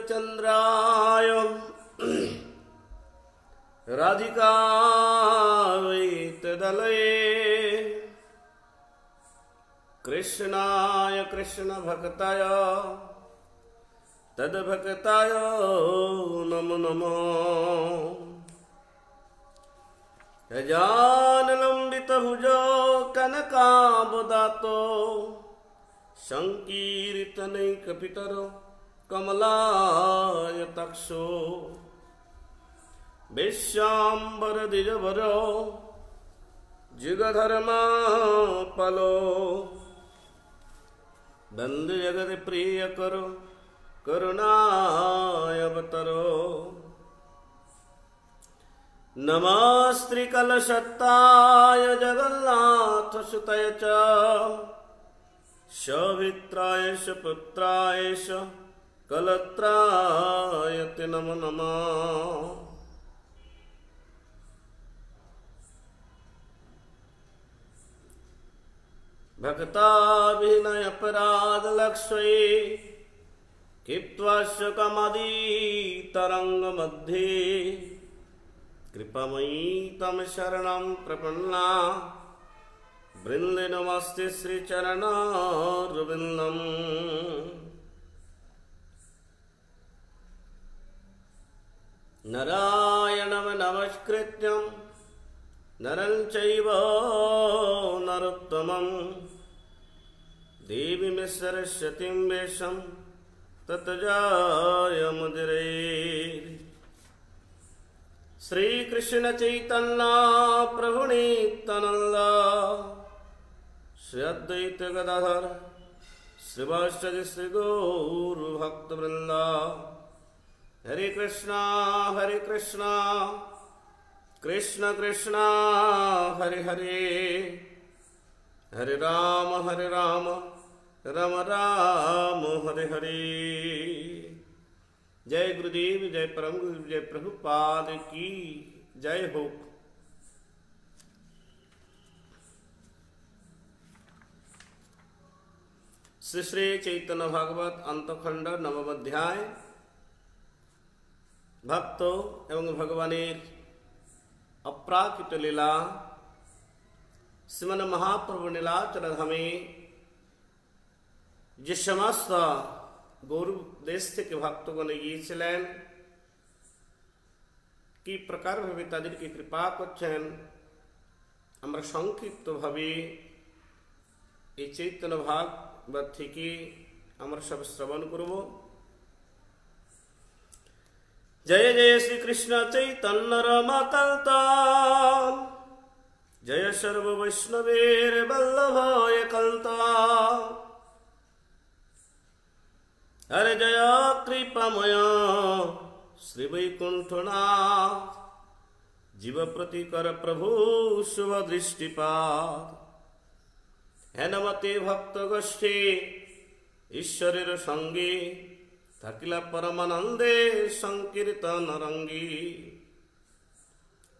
चंद्राय राधिकायै तदलये कृष्णाय कृष्णभक्ताय तद्भक्ताय नमो नमः। गजाननलम्बितभुजो कनकावदातो संकीर्तनैकपितरो कमलायताक्षो विश्वाम्बरद्विजवरो जुगधर्मपालो वन्दे जगत्प्रियकरो करुणावतरो। नमस्त्रिकलशत्ताय जगन्नाथसुताय च सवित्राय पुत्राय कलत्राय ते नमो नमः। भक्ताभिनयपराधलक्ष्ये क्षिप्त्वा कामादितरङ्गमध्ये कृपामयी तम शरणं प्रपन्ना वृन्दे नमस्ते श्रीचरणारविन्दम्। नारायणं नमस्कृत्यं नरं चैव नरोत्तमं देवीं सरस्वतीं वेशं ततो जयमुदीरयेत्। श्री कृष्ण चैतन्य प्रभु नित्यानंद श्री अद्वैत गदाधर श्रीवासदि श्री गौर भक्तवृंद। हरे कृष्णा कृष्ण कृष्ण हरे हरे, हरे राम राम राम हरे हरे। जय गुरुदेव, जय परम गुरु, जय प्रभुपाद की जय हो। श्री श्री चैतन्य भागवत अंतखंड नवम अध्याय भक्त एवं भगवानेर अप्राकृत लीला। श्रीमन महाप्रभु नीलाचल धामे যে সমস্ত গৌর দেশ থেকে ভক্তগণ গিয়েছিলেন, কি প্রকার ভাবে তাদেরকে কৃপা করছেন আমরা সংক্ষিপ্ত ভাবে এই চৈতন্য ভাগবত থেকে আমরা সব শ্রবণ করব। জয় জয় শ্রী কৃষ্ণ চৈতন্য রমাকান্ত, জয় সর্ব বৈষ্ণবের বল্লভ একান্ত। हरे जय कृपामय श्री वैकुंठनाथ, जीव प्रति कर प्रभु शुभ दृष्टिपात। हेनमते भक्त गोष्ठी ईश्वरेर संगे থাকিলা परमानंदे संकीर्तन रंगी।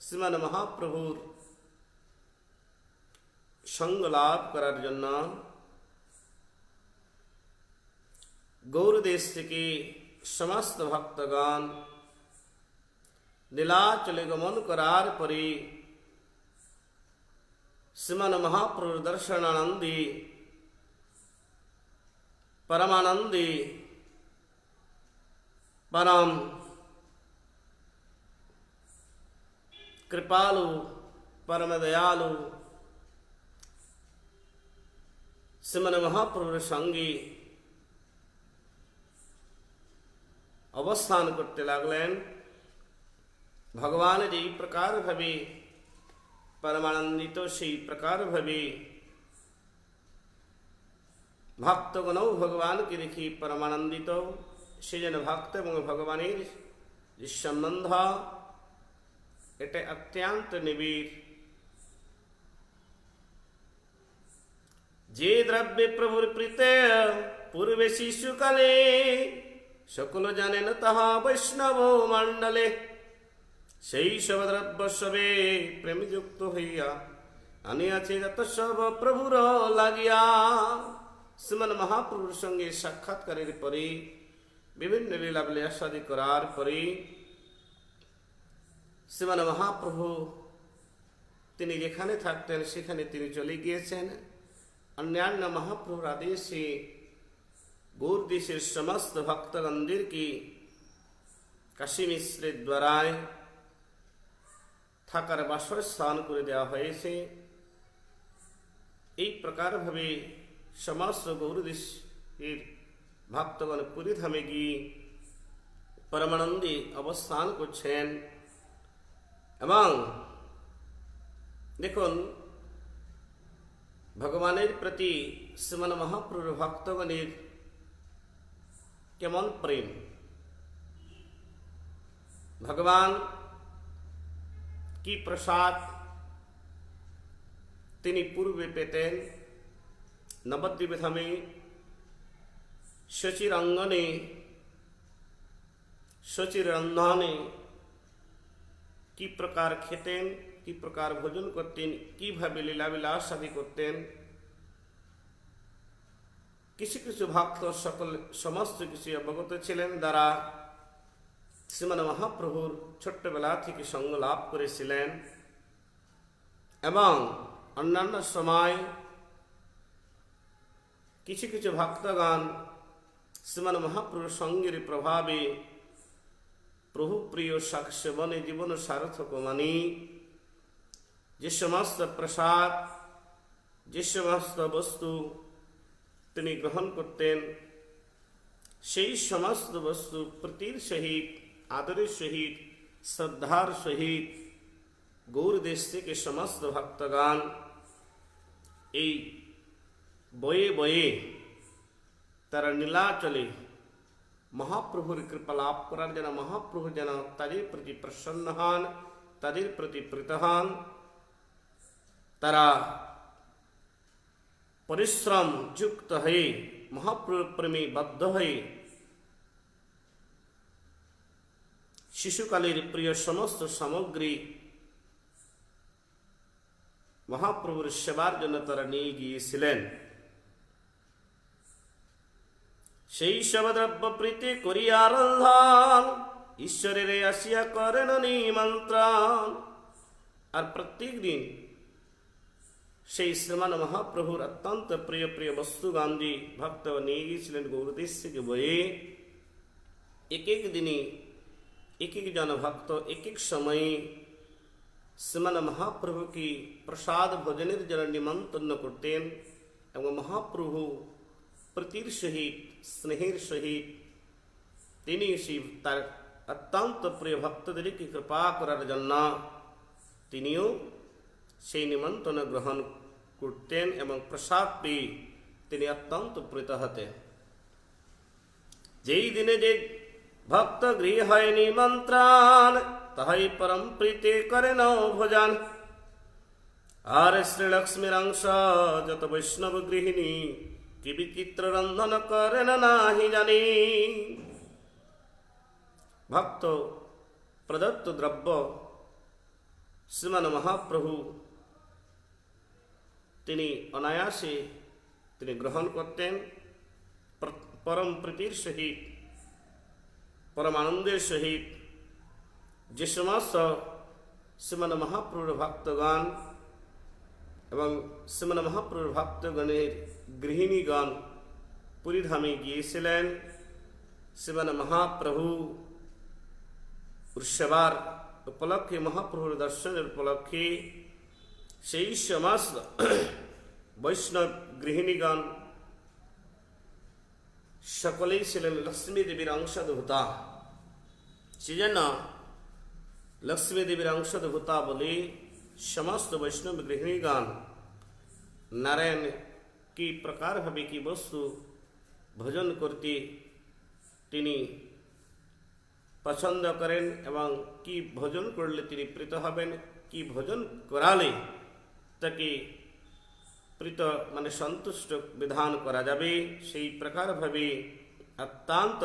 श्रीमान महाप्रभुर संग लाभ करार जन्य गौर देश থেকে समस्त भक्तगण নীলাচলে গমন করার পরে শ্রীমান মহাপ্রভুর দর্শনানন্দে परमानंदे परम कृपालु परम दयालु श्रीमान महाप्रभुर संगे अवस्थान करते लागलें। भगवान जे प्रकार भावे परमानंदित से प्रकार भावे भक्तगण भगवान के देखी परमानंदित से जन भक्त एवं भगवानेर जे सम्बन्ध एटा अत्यंत निबिड़। जे द्रव्य प्रभुर प्रीते पूर्वे शिशुकाले सकल जानेन ताहा वैष्णव मंडले। সেই সব দ্রব্য সবে প্রেম যুক্ত হইয়া আনিয়াছে যত সব প্রভুর লাগিয়া। শ্রীমান মহাপ্রভুর সঙ্গে সাক্ষাৎকারের পরে বিভিন্ন লীলা বিলাসাদি করার পরে শ্রীমান মহাপ্রভু তিনি যেখানে থাকতেন সেখানে তিনি চলে গিয়েছেন। অন্যান্য মহাপ্রভুর আদেশে গৌর দেশের সমস্ত ভক্তগণদেরকে কাশী মিশ্রের দ্বারায় থাকার বাসস্থান করে দেওয়া হয়েছে। এই প্রকারভাবে সমস্ত গৌর দেশের ভক্তগণ পুরীধামে গিয়ে পরমানন্দে অবস্থান করছেন। এবং দেখুন, ভগবানের প্রতি শ্রীমান মহাপ্রভুর ভক্তগণের কেমন প্রেম। ভগবান কি প্রসাদ তিনি পূর্বে পেতেন। নবদ্বীপ ধামে শচীর অঙ্গনে শচীর রন্ধনে কি প্রকার খেতেন, কি প্রকার ভোজন করতেন, কিভাবে লীলাবিলাস আদি করতেন। কিছু কিছু ভক্ত সমস্ত কিছু অবগত ছিলেন, দ্বারা শ্রীমান মহাপ্রভুর ছোট্টবেলা থেকে সঙ্গ লাভ করেছিলেন। এবং অন্যান্য সময় কিছু কিছু ভক্তগণ শ্রীমান মহাপ্রভুর সঙ্গের প্রভাবে প্রভু প্রিয় সাক্ষ্যবনে জীবন সার্থক মানি যে সমস্ত প্রসাদ, যে সমস্ত বস্তু তিনি গ্রহণ করতেন, সেই সমস্ত বস্তু প্রীতির সহিত, আদরের সহিত, শ্রদ্ধার সহিত গৌর দেশ থেকে সমস্ত ভক্তগণ এই বয়ে বয়ে তারা নীলাচলে মহাপ্রভুর কৃপা লাভ করার যেন মহাপ্রভু যেন তাদের প্রতি প্রসন্ন হন, তাদের প্রতি প্রীত হন, তারা পরিশ্রম যুক্ত হয়ে মহাপ্রভু প্রেমে বদ্ধ হয়ে শিশুকালের প্রিয় সমস্ত সামগ্রী মহাপ্রভুর সেবার জন্য তারা নিয়ে গিয়েছিলেন। সেই সবদ্রব্য প্রীতি করিয়া রন্ধন ঈশ্বরের আসিয়া করেন নিমন্ত্রণ। আর প্রত্যেক দিন সেই শ্রীমান মহাপ্রভুর অত্যন্ত প্রিয় প্রিয় বস্তু গান্ধী ভক্ত নিয়ে গিয়েছিলেন গৌরদেশ থেকে বয়ে। এক এক দিনে এক এক জন ভক্ত এক এক সময়ে শ্রীমান মহাপ্রভু কি প্রসাদ ভোজনের জন্য নিমন্ত্রণ করতেন এবং মহাপ্রভু প্রীতির সহিত স্নেহের সহিত তিনি সেই তার অত্যন্ত প্রিয় ভক্তদেরকে কৃপা করার জন্য তিনিও সেই নিমন্ত্রণ গ্রহণ করতেন এবং প্রসাদ পেয়ে তিনি অত্যন্ত প্রীত হতেন। যেই দিনে যে ভক্ত গৃহ হয় নিমন্ত্রণ, তাহাই পরম প্রীতি করেন ভোজন। আর শ্রীলক্ষ্মীর অংশ যত বৈষ্ণব গৃহিণী কি বিচিত্র রন্ধন করেন নাহি জানি। ভক্ত প্রদত্ত দ্রব্য শ্রীমান মহাপ্রভু তিনি অনায়াসে তিনি গ্রহণ করতেন পরম প্রীতির সহিত, পরম আনন্দের সহিত। যে সমস্ত শ্রীমান মহাপ্রভুর ভক্তগণ এবং শ্রীমান মহাপ্রভুর ভক্তগণের গৃহিণীগণ পুরীধামে গিয়েছিলেন শ্রীমান মহাপ্রভু সেবার উপলক্ষে, মহাপ্রভুর দর্শনের উপলক্ষে, সেই সমস্ত বৈষ্ণব গৃহিণীগণ সকলেই ছিলেন লক্ষ্মী দেবীর অংশধূতা। সেজন্য লক্ষ্মী দেবীর অংশধূতা বলে সমস্ত বৈষ্ণব গৃহিণীগণ নারায়ণ কি প্রকার ভাবে কি বস্তু ভোজন করতে তিনি পছন্দ করেন এবং কি ভোজন করলে তিনি প্রীত হবেন, কি ভোজন করালে তাকে প্রীত মানে সন্তুষ্ট বিধান করা যাবে, সেই প্রকার ভাবে অত্যন্ত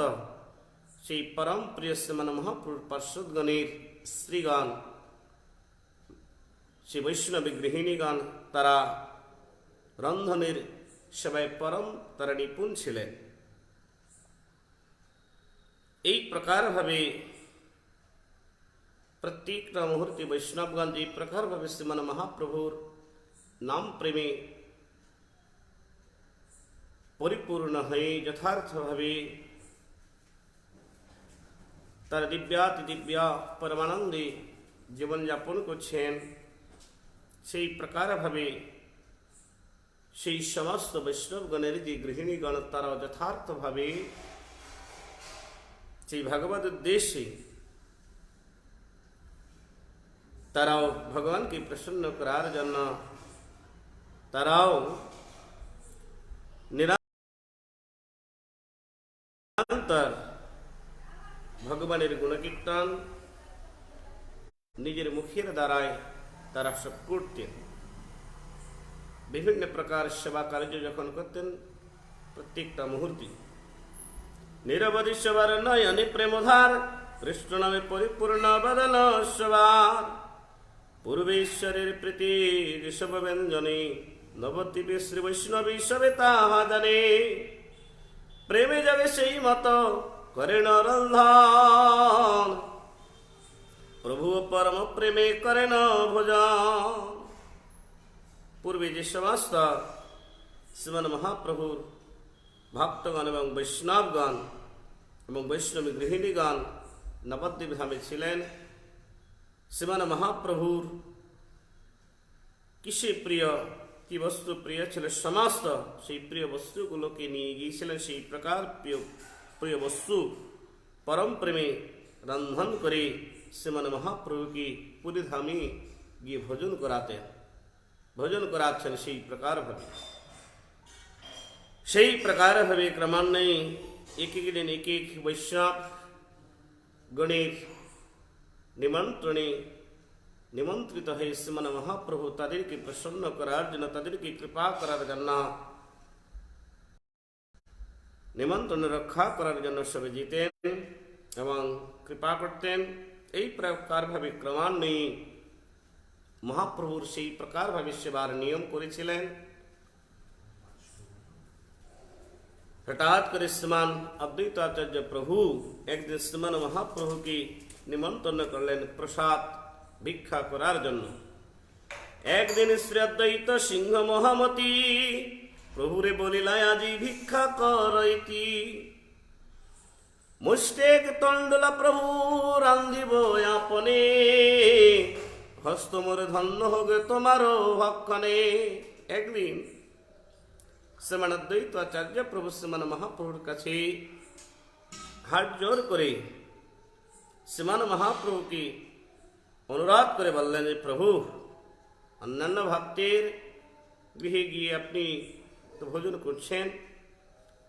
সেই পরম প্রিয় শ্রীমান মহাপ্রভুর পার্শ্বদগণের স্ত্রীগণ, সেই বৈষ্ণবী গৃহিণীগণ তারা রন্ধনের সেবায় পরম তারা নিপুণ ছিলেন। এই প্রকারভাবে প্রত্যেকটা মুহূর্তে বৈষ্ণবগণ এই প্রকারভাবে শ্রীমান মহাপ্রভুর নাম প্রেমে পরিপূর্ণ হয়ে যথার্থভাবে তার দিব্যাতি দিব্যা পরমানন্দে জীবনযাপন করছেন, সেই প্রকারভাবে সেই সমস্ত বৈষ্ণবগণের যে গৃহিণীগণ তারা যথার্থভাবে সেই ভগবত উদ্দেশ্যে তারাও ভগবানকে প্রসন্ন করার জন্য তারাও নিরন্তর ভগবানের গুণকীর্তন নিজের মুখের দ্বারায় তারা সব করতেন। বিভিন্ন প্রকার সেবা কার্য যখন করতেন প্রত্যেকটা মুহূর্তে নিরবধি সবার নয়নে প্রেমধার কৃষ্ণ নামে পরিপূর্ণ বদন সবার পূর্বেশ্বরের প্রীতি ঋষভ ব্যঞ্জনে নবদ্বীপে শ্রী বৈষ্ণবী সবে তাহা জানে প্রেমে যাবে সেই মত করেন রন্ধন প্রভু পরম প্রেমে করেন ভোজন। পূর্বে যে সমস্ত শ্রীমান মহাপ্রভুর ভক্তগণ এবং বৈষ্ণবগণ এবং বৈষ্ণবী গৃহিণীগণ নবদ্বীপ ধামে ছিলেন, শ্রীমান মহাপ্রভুর কিসে প্রিয়, কি বস্তু প্রিয় ছিল, সমস্ত সেই প্রিয় বস্তুগুলোকে নিয়ে গিয়েছিলেন। সেই প্রকার প্রিয় বস্তু পরম প্রেমে রন্ধন করে শ্রীমান মহাপ্রভুকে পুরী ধামে গিয়ে ভোজন করাচ্ছেন। সেই প্রকারভাবে ক্রমান্বয়ে এক এক দিন এক এক বৈষ্ণব গণের নিমন্ত্রণে নিমন্ত্রিত হয়ে শ্রীমান মহাপ্রভু তাদেরকে প্রসন্ন করার জন্য, তাদেরকে কৃপা করার জন্য, নিমন্ত্রণ রক্ষা করার জন্য সবে যেতেন এবং কৃপা করতেন। এই প্রকারভাবে ক্রমান্বয়ে মহাপ্রভুর সেই প্রকারভাবে সেবার নিয়ম করেছিলেন। হঠাৎ করে শ্রীমান অদ্বৈতাচার্য প্রভু একদিন শ্রীমান মহাপ্রভুকে নিমন্ত্রণ করলেন প্রসাদ ভিক্ষা করার জন্য। একদিন শ্রী অদ্বৈত সিংহ মহামতি প্রভুরে বলিলা আজি ভিক্ষা করইতি মুষ্টেক তণ্ডলা প্রভু রান্ধিব আপনে হস্ত মোরে ধন্য হোগে তোমারও ভক্ষণে। একদিন শ্রীমান অদ্বৈত আচার্য প্রভু শ্রীমান মহাপ্রভুর কাছে হাত জোর করে শ্রীমান মহাপ্রভুকে অনুরোধ করে বললেন যে প্রভু, অন্যান্য ভক্তের গৃহে গিয়ে আপনি তো ভোজন করছেন,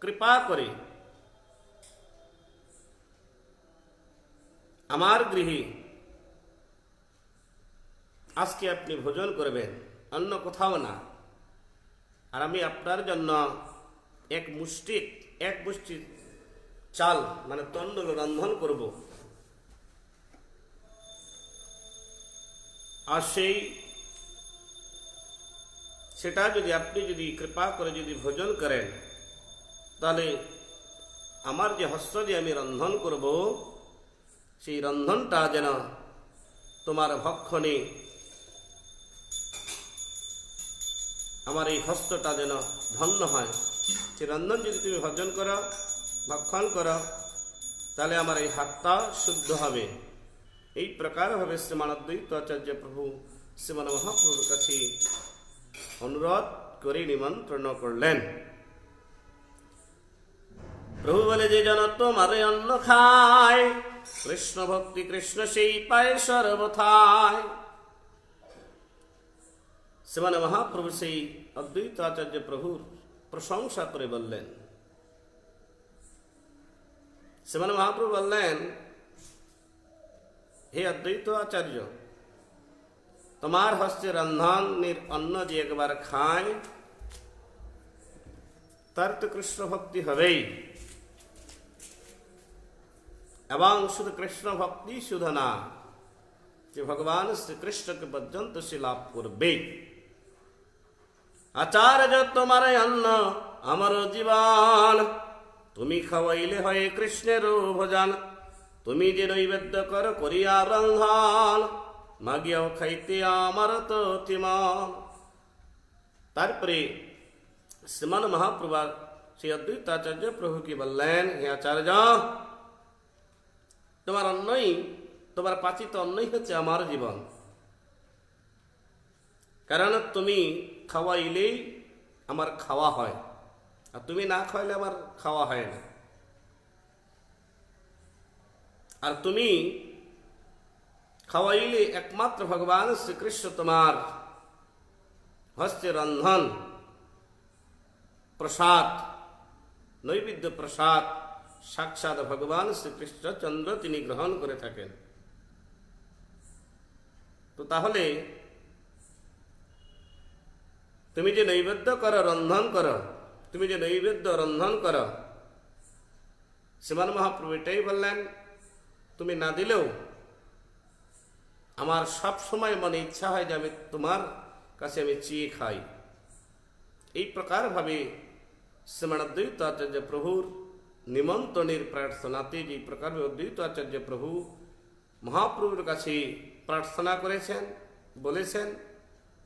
কৃপা করে আমার গৃহে আজকে আপনি ভোজন করবেন, অন্য কোথাও না। আর আমি আপনার জন্য এক মুষ্টি চাল মানে তণ্ডল রন্ধন করব, আর সেটা যদি আপনি যদি কৃপা করে যদি ভোজন করেন, তাহলে আমার যে হস্ত দিয়ে আমি রন্ধন করব, সেই রন্ধনটা যেন তোমার ভক্ষণে, আমার এই হস্তটা যেন ধন্য হয়। সেই রন্ধন যদি তুমি ভোজন করো, ভক্ষণ করো, তাহলে আমার এই হাতটা শুদ্ধ হবে। এই প্রকারভাবে শ্রীমান অদ্বৈত আচার্য প্রভু শ্রীমান মহাপ্রভুর কাছে অনুরোধ করে নিমন্ত্রণ করলেন। প্রভু বলে যে জন তোমার অন্ন খায়, কৃষ্ণ ভক্তি কৃষ্ণ সেই পায় সর্বথায়। শ্রীমান মহাপ্রভু সেই অদ্বৈত আচার্য প্রভুর প্রশংসা করে বললেন। শ্রীমান মহাপ্রভু বললেন, হে অদ্বৈত আচার্য, তোমার হস্তে রন্ধনের অন্ন যে একবার খায় তার তো কৃষ্ণ ভক্তি হবেই, এবং শুধু কৃষ্ণ ভক্তি শুধু না, যে ভগবান শ্রীকৃষ্ণকে পর্যন্ত সে লাভ করবে। আচার্য তোমার অন্ন আমার জীবন, তুমি খাওয়াইলে হয় কৃষ্ণের ভোজন, তুমি যে নৈবেদ্য কর করিয়া রন্ধন, মাগিয়াও খাইতে আমার তো তিমন। তারপরে শ্রীমান মহাপ্রভু শ্রী অদ্বৈতাচার্য প্রভু কি বললেন, হে আচার্য, তোমার অন্নই, তোমার পাচিত অন্নই হচ্ছে আমার জীবন। কারণ তুমি খাওয়াইলেই আমার খাওয়া হয়, আর তুমি না খাওয়াইলে আমার খাওয়া হয় না। আর তুমি খাওয়াইলে একমাত্র ভগবান শ্রীকৃষ্ণ তোমার হস্তে রন্ধন প্রসাদ, নৈবেদ্য প্রসাদ সাক্ষাৎ ভগবান শ্রীকৃষ্ণচন্দ্র তিনি গ্রহণ করে থাকেন। তো তাহলে তুমি যে নৈবেদ্য করো, রন্ধন করো, তুমি যে নৈবেদ্য রন্ধন করো, শ্রীমান মহাপ্রভু এটাই বললেন, তুমি না দিলেও আমার সব সময় মনে ইচ্ছা হয় যে আমি তোমার কাছে আমি চেয়ে খাই। এই প্রকার ভাবে শ্রীমান অদ্বৈতাচার্য প্রভুর নিমন্ত্রণের প্রার্থনাতে যে প্রকার অদ্বৈতাচার্য প্রভু মহাপ্রভুর কাছে প্রার্থনা করেছেন, বলেছেন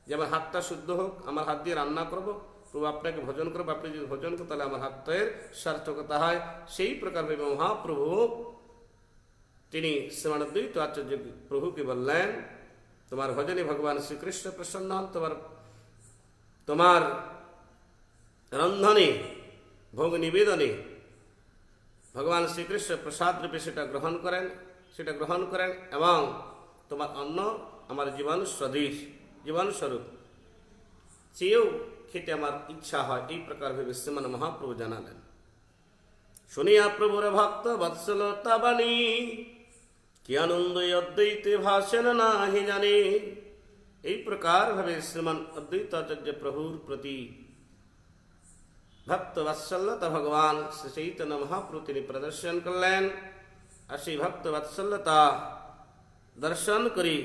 যে আমার হাতটা শুদ্ধ হোক, আমার হাত দিয়ে রান্না করবো, প্রভু আপনাকে ভোজন করবো, আপনি যদি ভোজন করো তাহলে আমার হাতের সার্থকতা হয়। সেই প্রকার ভাবে মহাপ্রভু তিনি শ্রীমান অদ্বৈতাচার্য প্রভুকে বললেন, তোমার ভজনে ভগবান শ্রীকৃষ্ণ প্রসন্ন হন, তোমার রন্ধনে ভোগ নিবেদনে ভগবান শ্রীকৃষ্ণ প্রসাদ রূপে সেটা গ্রহণ করেন এবং তোমার অন্ন আমার জীবন সদৃশ, জীবন স্বরূপ, চেয়েও খেতে আমার ইচ্ছা হয়। এই প্রকার ভেবে শ্রীমান মহাপ্রভু জানালেন। শুনিয়া প্রভুর ভক্ত বৎসলতা বাণী, কি আনন্দ অদ্বৈতে ভাষণ নাহি জানে। এই প্রকার ভাবে শ্রীমান অদ্বৈতাচার্য প্রভুর প্রতি ভক্ত বাৎসল্যতা ভগবান শ্রী চৈতন্য মহাপ্রভু তিনি প্রদর্শন করলেন। আর সেই ভক্ত বাৎসল্যতা দর্শন করি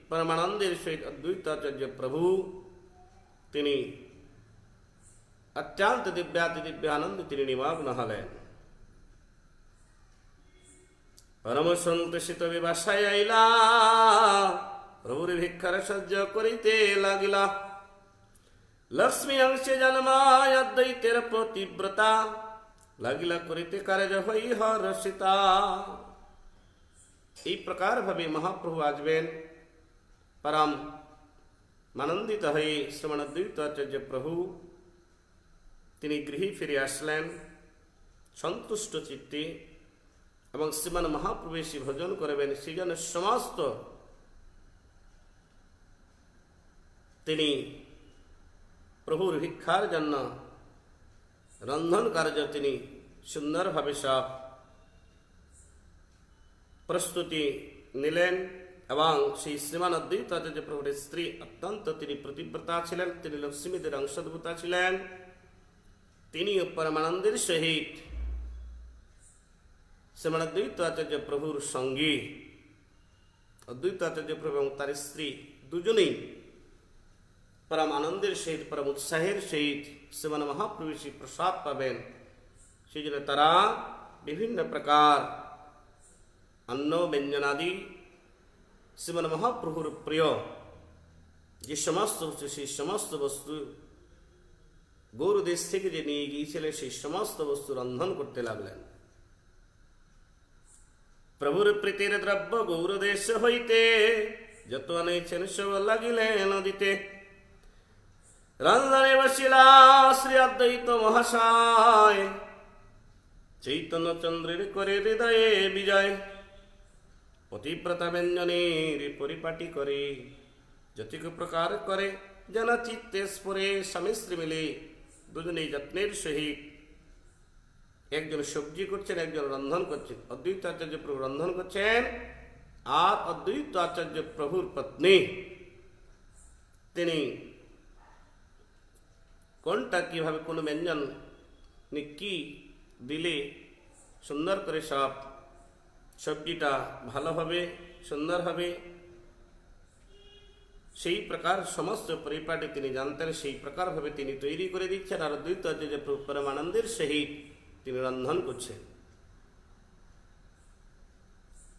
পরমানন্দের সহিত অদ্বৈতাচার্য প্রভু তিনি অত্যন্ত দিব্যাতি দিব্য আনন্দ তিনি নিমগ্ন হলেন। পরম সন্তোষিত বিবাসায় আইলা, প্রভুর ভিক্ষার সহ্য করিতে লাগিলা। লক্ষ্মী অংশে জন্মায় অদ্বৈতের প্রতিব্রতা, লাগিলা করিতে কার্য হই হর্ষিতা। এই প্রকার ভাবে মহাপ্রভু আসবেন। পরম আনন্দিত হয়ে শ্রীমান অদ্বৈতাচার্য প্রভু তিনি গৃহে ফিরে আসলেন সন্তুষ্ট চিত্তে, এবং শ্রীমান মহাপ্রভু এসে ভোজন করবেন। সেই জন্য সমস্ত তিনি প্রভুর ভিক্ষার জন্য রন্ধন কার্য তিনি সুন্দরভাবে সব প্রস্তুতি নিলেন। এবং সেই শ্রীমান অদ্বৈতাচার্য প্রভুর স্ত্রী অত্যন্ত তিনি প্রতিব্রতা ছিলেন, তিনি লক্ষ্মীদের অংশোদ্ভূতা ছিলেন। তিনি পরমানন্দের সহিত শ্রীমান অদ্বৈতাচার্য প্রভুর সঙ্গী অদ্বৈতাচার্য প্রভু এবং তার স্ত্রী দুজনেই পরম আনন্দের সহিত, পরম উৎসাহের সহিত শ্রীমান মহাপ্রভু সেই প্রসাদ পাবেন। সেই জন্য তারা বিভিন্ন প্রকার অন্ন ব্যঞ্জনাদি শ্রীমান মহাপ্রভুর প্রিয় যে সমস্ত বস্তু, সেই সমস্ত বস্তু গৌর দেশ থেকে যে নিয়ে গিয়েছিলেন, সেই সমস্ত বস্তু রন্ধন করতে লাগলেন। প্রভুর প্রীতির দ্রব্য গৌর দেশ হইতে যত আনেছেন সব লাগিলেন দিতে। রন্ধনে বসিলা শ্রী অদ্বৈত মহাশয়, চৈতন্য চন্দ্রের করে হৃদয়ে বিজয়। পতিব্রতা ব্যঞ্জনের পরিপাটি করে, যতিক প্রকার করে যেন চিত্তে স্ফুরে। স্বামী স্ত্রী মিলে দুজনেই যত্নের সহিত একজন সবজি করছেন, একজন রন্ধন করছেন। অদ্বৈতাচার্য প্রভু রন্ধন করছেন, আর অদ্বৈতাচার্য প্রভুর পত্নী তিনি কোনটা কিভাবে কোন ব্যঞ্জন কি দিলে সুন্দর করে সব সবজিটা ভালো হবে, সুন্দর হবে, সেই প্রকার সমস্ত পরিপাটি তিনি জানতেন। সেই প্রকার ভাবে তিনি তৈরি করে দিচ্ছেন। আর অদ্বৈতাচার্য প্রভু পরমানন্দের সহিত তিনি রন্ধন করছেন।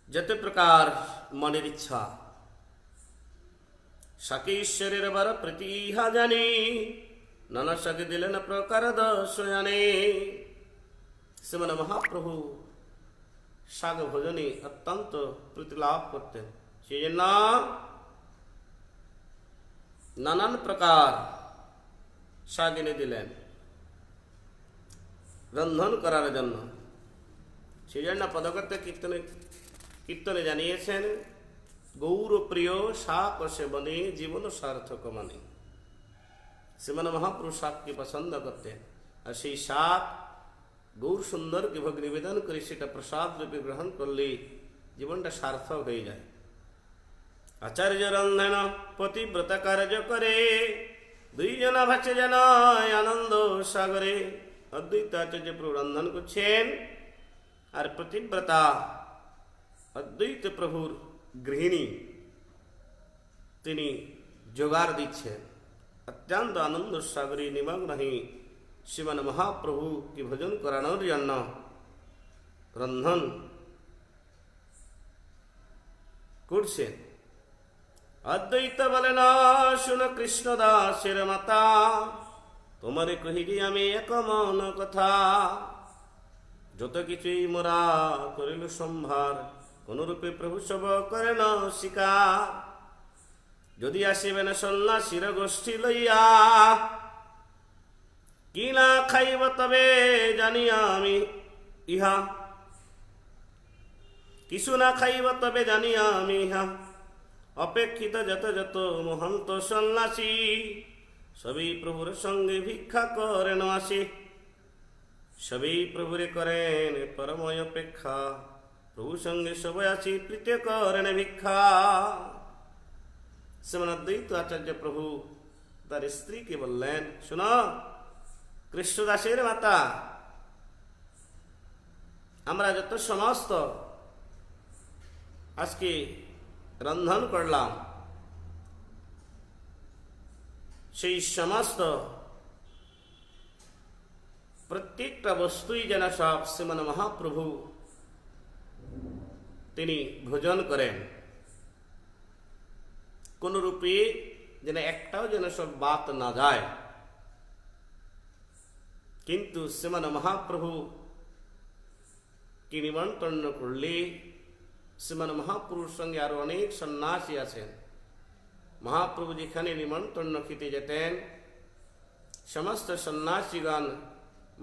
যত প্রকার মনের ইচ্ছা সাকে ঈশ্বরের বার প্রীতি ইহা জানি, নানা শাকে দিলেন প্রকার দশয়ানে। শ্রীমান মহাপ্রভু শাক ভোজনে অত্যন্ত প্রীতি লাভ করতেন, সেই জন্য নানান প্রকার শাক এনে দিলেন রন্ধন করার জন্য। সেই জন্য পদকর্তা কীর্তনে জানিয়েছেন, গৌর প্রিয় শাক সেবনে জীবন সার্থক মানে। শ্রীমান মহাপ্রভু শাককে পছন্দ করতেন, আর সেই শাক গৌর সুন্দরকে ভোগ নিবেদন করে সেটা প্রসাদ রূপে গ্রহণ করলে জীবনটা সার্থক হয়ে যায়। আচার্য রন্ধন পতিব্রত কার্য করে, দুইজনা ভাসে যেন আনন্দ সাগরে। অদ্বৈত আচার্য প্রভু রন্ধন করছেন, আর পতিব্রতা অদ্বৈত প্রভুর গৃহিণী তিনি জোগাড় দিচ্ছেন। অত্যন্ত আনন্দ সাগরে নিমগ্ন হয়ে শ্রীমান মহাপ্রভু কি ভোজন করানোর জন্য রন্ধন করছেন। অদ্বৈত বলেন, শুনো কৃষ্ণ দাসের মাতা, তোমারে কহিলি আমি এক মন কথা। যত কিছুই মোরা করিল সম্ভার, কোনরূপে প্রভু সব করেন স্বীকার। যদি আসিবেন সন্ন্যাসীর গোষ্ঠী লইয়া, কি না খাইব তবে জানিয়া আমি ইহা। কিছু না খাইব তবে জানিয়া আমি ইহা। অপেক্ষিত যত যত মহন্ত সন্ন্যাসী, সবই প্রভুর সঙ্গে ভিক্ষা করেন আসি। সবই প্রভুরে করেন পরময় অপেক্ষা, প্রভু সঙ্গে সবাই আছি প্রীতি করেন ভিক্ষা। শ্রীমান অদ্বৈত আচার্য প্রভু তার স্ত্রীকে বললেন, শোনো কৃষ্ণদাসের মাতা, আমরা যত সমস্ত আজকে রন্ধন করলাম, সেই সমস্ত প্রত্যেকটা বস্তুই যেন সব শ্রীমান মহাপ্রভু তিনি ভোজন করেন, কোন রূপে যেন একটাও যেন সব বাদ না যায়। কিন্তু শ্রীমান মহাপ্রভু কি নিমন্ত্রণ করলে, শ্রীমান মহাপ্রভুর সঙ্গে আরো অনেক সন্ন্যাসী আছেন। মহাপ্রভু যেখানে নিমন্ত্রণ খেতে যেতেন, সমস্ত সন্ন্যাসীগণ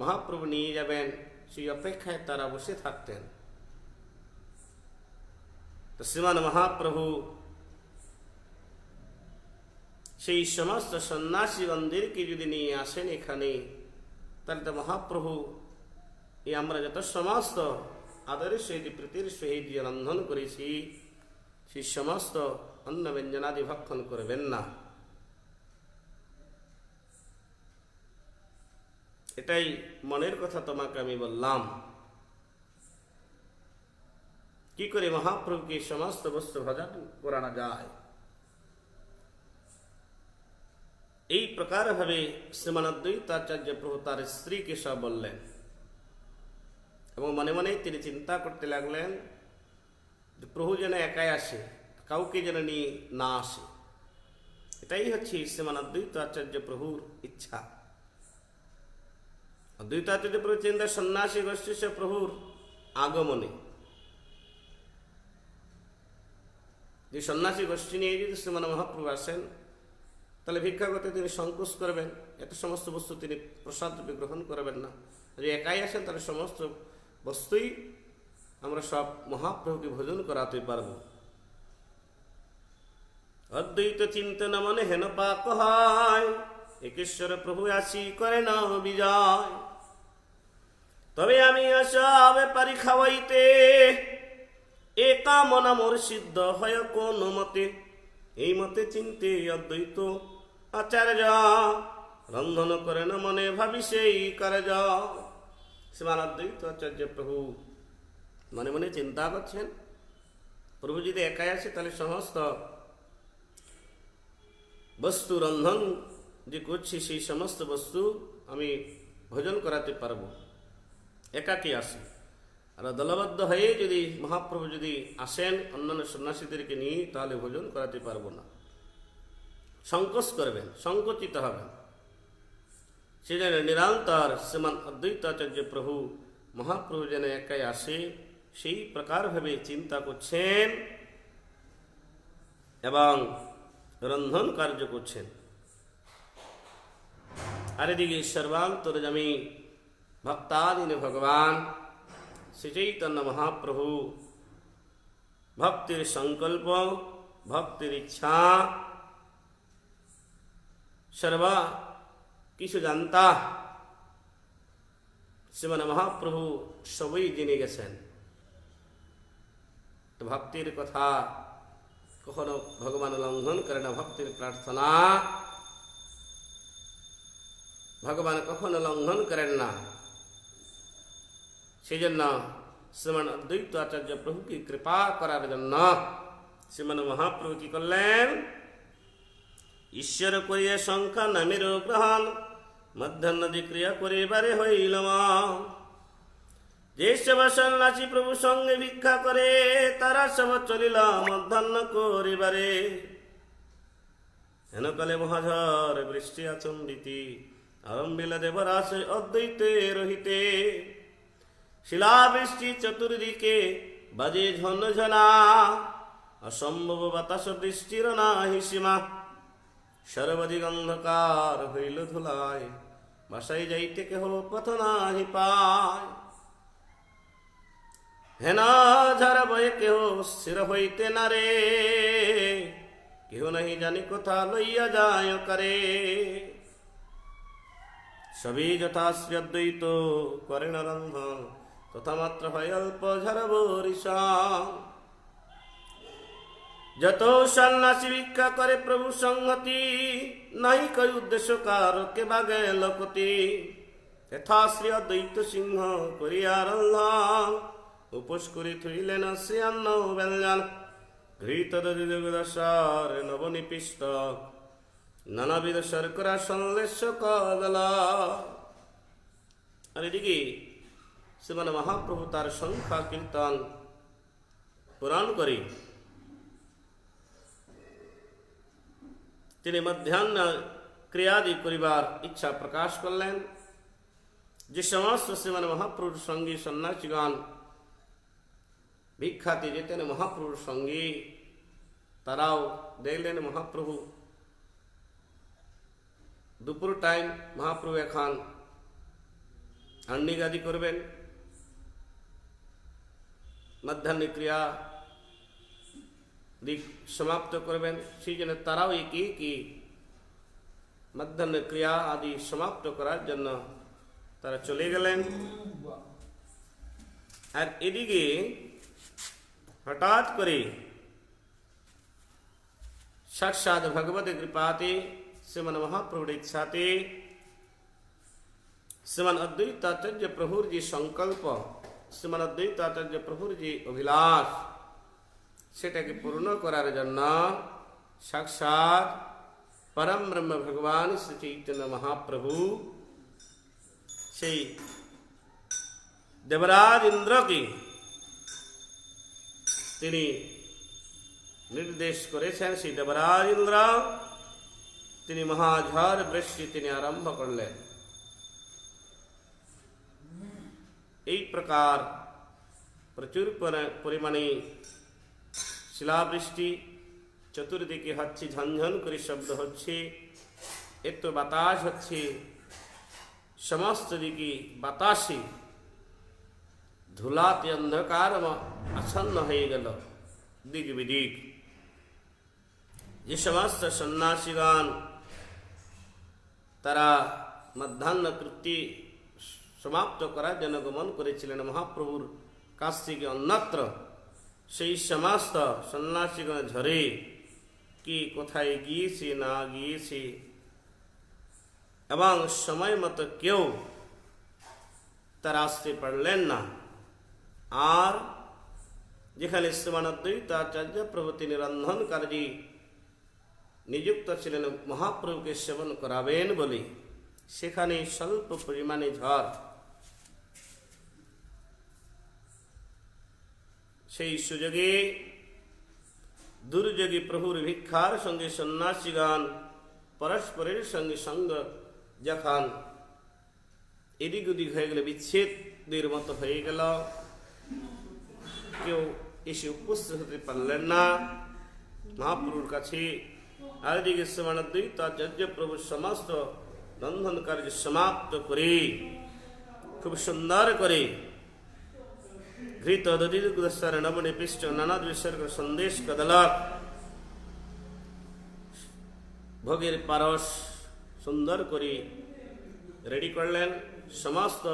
মহাপ্রভু নিয়ে যাবেন, সেই অপেক্ষায় তারা বসে থাকতেন। তো শ্রীমান মহাপ্রভু সেই সমস্ত সন্ন্যাসীগণদেরকে যদি নিয়ে আসেন এখানে, তাহলে তো মহাপ্রভু এই আমরা যত সমস্ত আদরের সহিত প্রীতির সহিত যে রন্ধন করেছি, সেই সমস্ত অন্ন ব্যঞ্জনাদি ভক্ষণ করবেন না। এটাই মনের কথা তোমাকে আমি বললাম। কি করে মহাপ্রভুকে সমস্ত বস্তু ভজন করানো যায়, এই প্রকার ভাবে শ্রীমান অদ্বৈতাচার্য প্রভু তার স্ত্রীকে সব বললেন, এবং মনে মনে তিনি চিন্তা করতে লাগলেন যে প্রভু যেন একাই আসে, কাউকে যেন নিয়ে না আসে। এটাই হচ্ছে শ্রীমান অদ্বৈতাচার্য প্রভুর ইচ্ছা। অদ্বৈতাচার্য প্রভু চিন্তা সন্ন্যাসী গোষ্ঠী সে প্রভুর আগমনে, যে সন্ন্যাসী গোষ্ঠী নিয়ে যদি শ্রীমান মহাপ্রভু আসেন, তাহলে ভিক্ষা করতে তিনি সংকোচ করবেন, এত সমস্ত বস্তু তিনি প্রসাদ রূপে গ্রহণ করবেন না। যদি একাই আসেন তাহলে সমস্ত বস্তুই আমরা সব মহাপ্রভুকে ভোজন করাতে পারব। অদ্বৈত চিন্তন মনে হেন পাক হয়, একেশ্বর প্রভু আসি করে না বিজয়। তবে আমি আসাবে পারি খাওয়াইতে, এ কামনা মোর সিদ্ধ হয় কোন মতে। এই মতে চিন্তে অদ্বৈত আচার্য রন্ধন করে না মনে ভাবি সেই কার্য। শ্রীমান অদ্বৈত আচার্য প্রভু মনে মনে চিন্তা করছেন, প্রভু যদি একাই আসে তাহলে সমস্ত বস্তু রন্ধন যে করছি সেই সমস্ত বস্তু আমি ভোজন করাতে পারব। একাকী আসে। আর দলবদ্ধ হয়ে যদি মহাপ্রভু যদি আসেন অন্যান্য সন্ন্যাসীদেরকে নিয়ে, তাহলে ভোজন করাতে পারবো না, সংকোচ করবেন, সংকুচিত হবেন। সেজন্য নিরন্তর শ্রীমান অদ্বৈতাচার্য প্রভু মহাপ্রভু যেন একাই আসে সেই প্রকার ভাবে চিন্তা করছেন এবং রন্ধন কার্য করছেন। আর এদিকে সর্বান্তর্যামী ভক্তাদিনে ভগবান শ্রী চৈতন্য মহাপ্রভু ভক্তির সংকল্প, ভক্তির ইচ্ছা সর্বা কিছু জানতা শ্রীমান মহাপ্রভু সবই জেনে গেছেন। ভক্তির কথা কখনো ভগবান লঙ্ঘন করে না, ভক্তির প্রার্থনা ভগবান কখনো লঙ্ঘন করেন না। সেই জন্য শ্রীমান অদ্বৈত আচার্য প্রভুকে কৃপা করার জন্য শ্রীমান মহাপ্রভু কি করলেন? ঈশ্বর করিয়া সংখ্যা নামের গ্রহণ মধ্যাহ্নদি ক্রিয়া করিবারে হইল। যে সব সন্ন্যাসী প্রভু সঙ্গে ভিক্ষা করে তারা সব চলিল মধ্যাহ্ন করিবারে। হেনকালে মহাঝড় বৃষ্টি আচম্বিতি আরম্ভিল দেবরাস অদ্বৈতে রহিতে। শিলাবৃষ্টি চতুর্দিকে বাজে ঝনঝনা অসম্ভব বাতাস বৃষ্টির নাহি সীমা। সর্বাধিক অন্ধকার হইল ধুলায় বাসায় যাইতে কেহ পথ নাহি পায়। হেন ঝড় বয়ে কেহ স্থির হইতে না রে, কেহ নাহি জানি কোথা লইয়া যায় করে। সবই যথাশ্রী অদ্বৈত করেন রন্ধন তথা মাত্র হয় অল্প ঝড় বরিশন। যত সন্ন্যাসী ভিক্ষা করে প্রভু সংহতি নাই কই উদ্দেশ্য কারকে বাগে লোকতি। যথাশ্রী অদ্বৈত সিংহ করিয়া রন্ধন উপোস করি থইলেন শ্রী অন্ন ব্যঞ্জন। ঘৃত দশার নবনিপিষ্ট নানাবিধ শর্করা সন্দেশ কদলা। আর এদিকে শ্রীমান মহাপ্রভু তার সংখ্যা কীর্তন পুরাণ করে তিনি মধ্যাহ্ন ক্রিয়াদি করিবার ইচ্ছা প্রকাশ করলেন। যে সমস্ত শ্রীমান মহাপ্রভুর সঙ্গী সন্ন্যাসীগণ ভিক্ষাতে যেতেন মহাপ্রভুর সঙ্গী, তারাও দেখলেন মহাপ্রভু দুপুর টাইম মহাপ্রভু এখন আন্নিগাদি করবেন, মধ্যাহ্ন ক্রিয়া দিক সমাপ্ত করবেন। সেই জন্য তারাও কি মধ্যাহ্ন ক্রিয়া আদি সমাপ্ত করার জন্য তারা চলে গেলেন। আর এদিকে হঠাৎ করে সাক্ষাৎ ভগবত কৃপাতে শ্রীমান মহাপ্রভুর ইচ্ছাতে শ্রীমান অদ্বৈতাচার্য প্রভুর যে সংকল্প, শ্রীমান অদ্বৈতাচার্য প্রভুর যে অভিলাষ, সেটাকে পূর্ণ করার জন্য সাক্ষাৎ পরম ব্রহ্ম ভগবান শ্রী চৈতন্য মহাপ্রভু সেই দেবরাজ ইন্দ্রকে তিনি নির্দেশ করেছেন। সেই দেবরাজ ইন্দ্র তিনি মহাঝড় বৃষ্টি তিনি আরম্ভ করলেন। এই প্রকার প্রচুর পরিমাণে শিলাবৃষ্টি চতুর্দিকে হচ্ছে, ঝনঝন করে শব্দ হচ্ছে, এত বাতাস হচ্ছে, সমস্ত দিকে বাতাসে ধুলাতে অন্ধকার আচ্ছন্ন হয়ে গেল দিক বিদিক। যে সমস্ত সন্ন্যাসীগণ তারা মধ্যাহ্ন কৃত্য সমাপ্ত করার জন্য গমন করেছিলেন মহাপ্রভুর কাছ থেকে অন্যত্র, সেই সমস্ত সন্ন্যাসীগণ ঝরে কি কোথায় গিয়েছে না গিয়েছে এবং সময় মতো কেউ তারা আসতে পারলেন না। আর যেখানে শ্রীমান অদ্বৈতাচার্য প্রভু তিনি রন্ধন কার্যে নিযুক্ত ছিলেন মহাপ্রভুকে সেবন করাবেন বলে, সেখানে স্বল্প পরিমাণে ঝড় সেই সুযোগে দুর্যোগী প্রভুর ভিক্ষার সঙ্গে সন্ন্যাসীগণ পরস্পরের সঙ্গে সঙ্গ যখন এদিক ওদিক হয়ে গেল, বিচ্ছেদের মতো হয়ে গেল, কেউ এসে উপস্থিত হতে পারলেন না মহাপ্রভুর কাছে। আর এদিকে শ্রীমানাদ্বৈতাচার্য প্রভু সমস্ত বন্ধন কার্য সমাপ্ত করে খুব সুন্দর করে ঘৃত দধির নবনে পৃষ্ঠ নানাদ বিসর্গ সন্দেশ কদলক ভোগের পারস সুন্দর করে রেডি করলেন। সমস্ত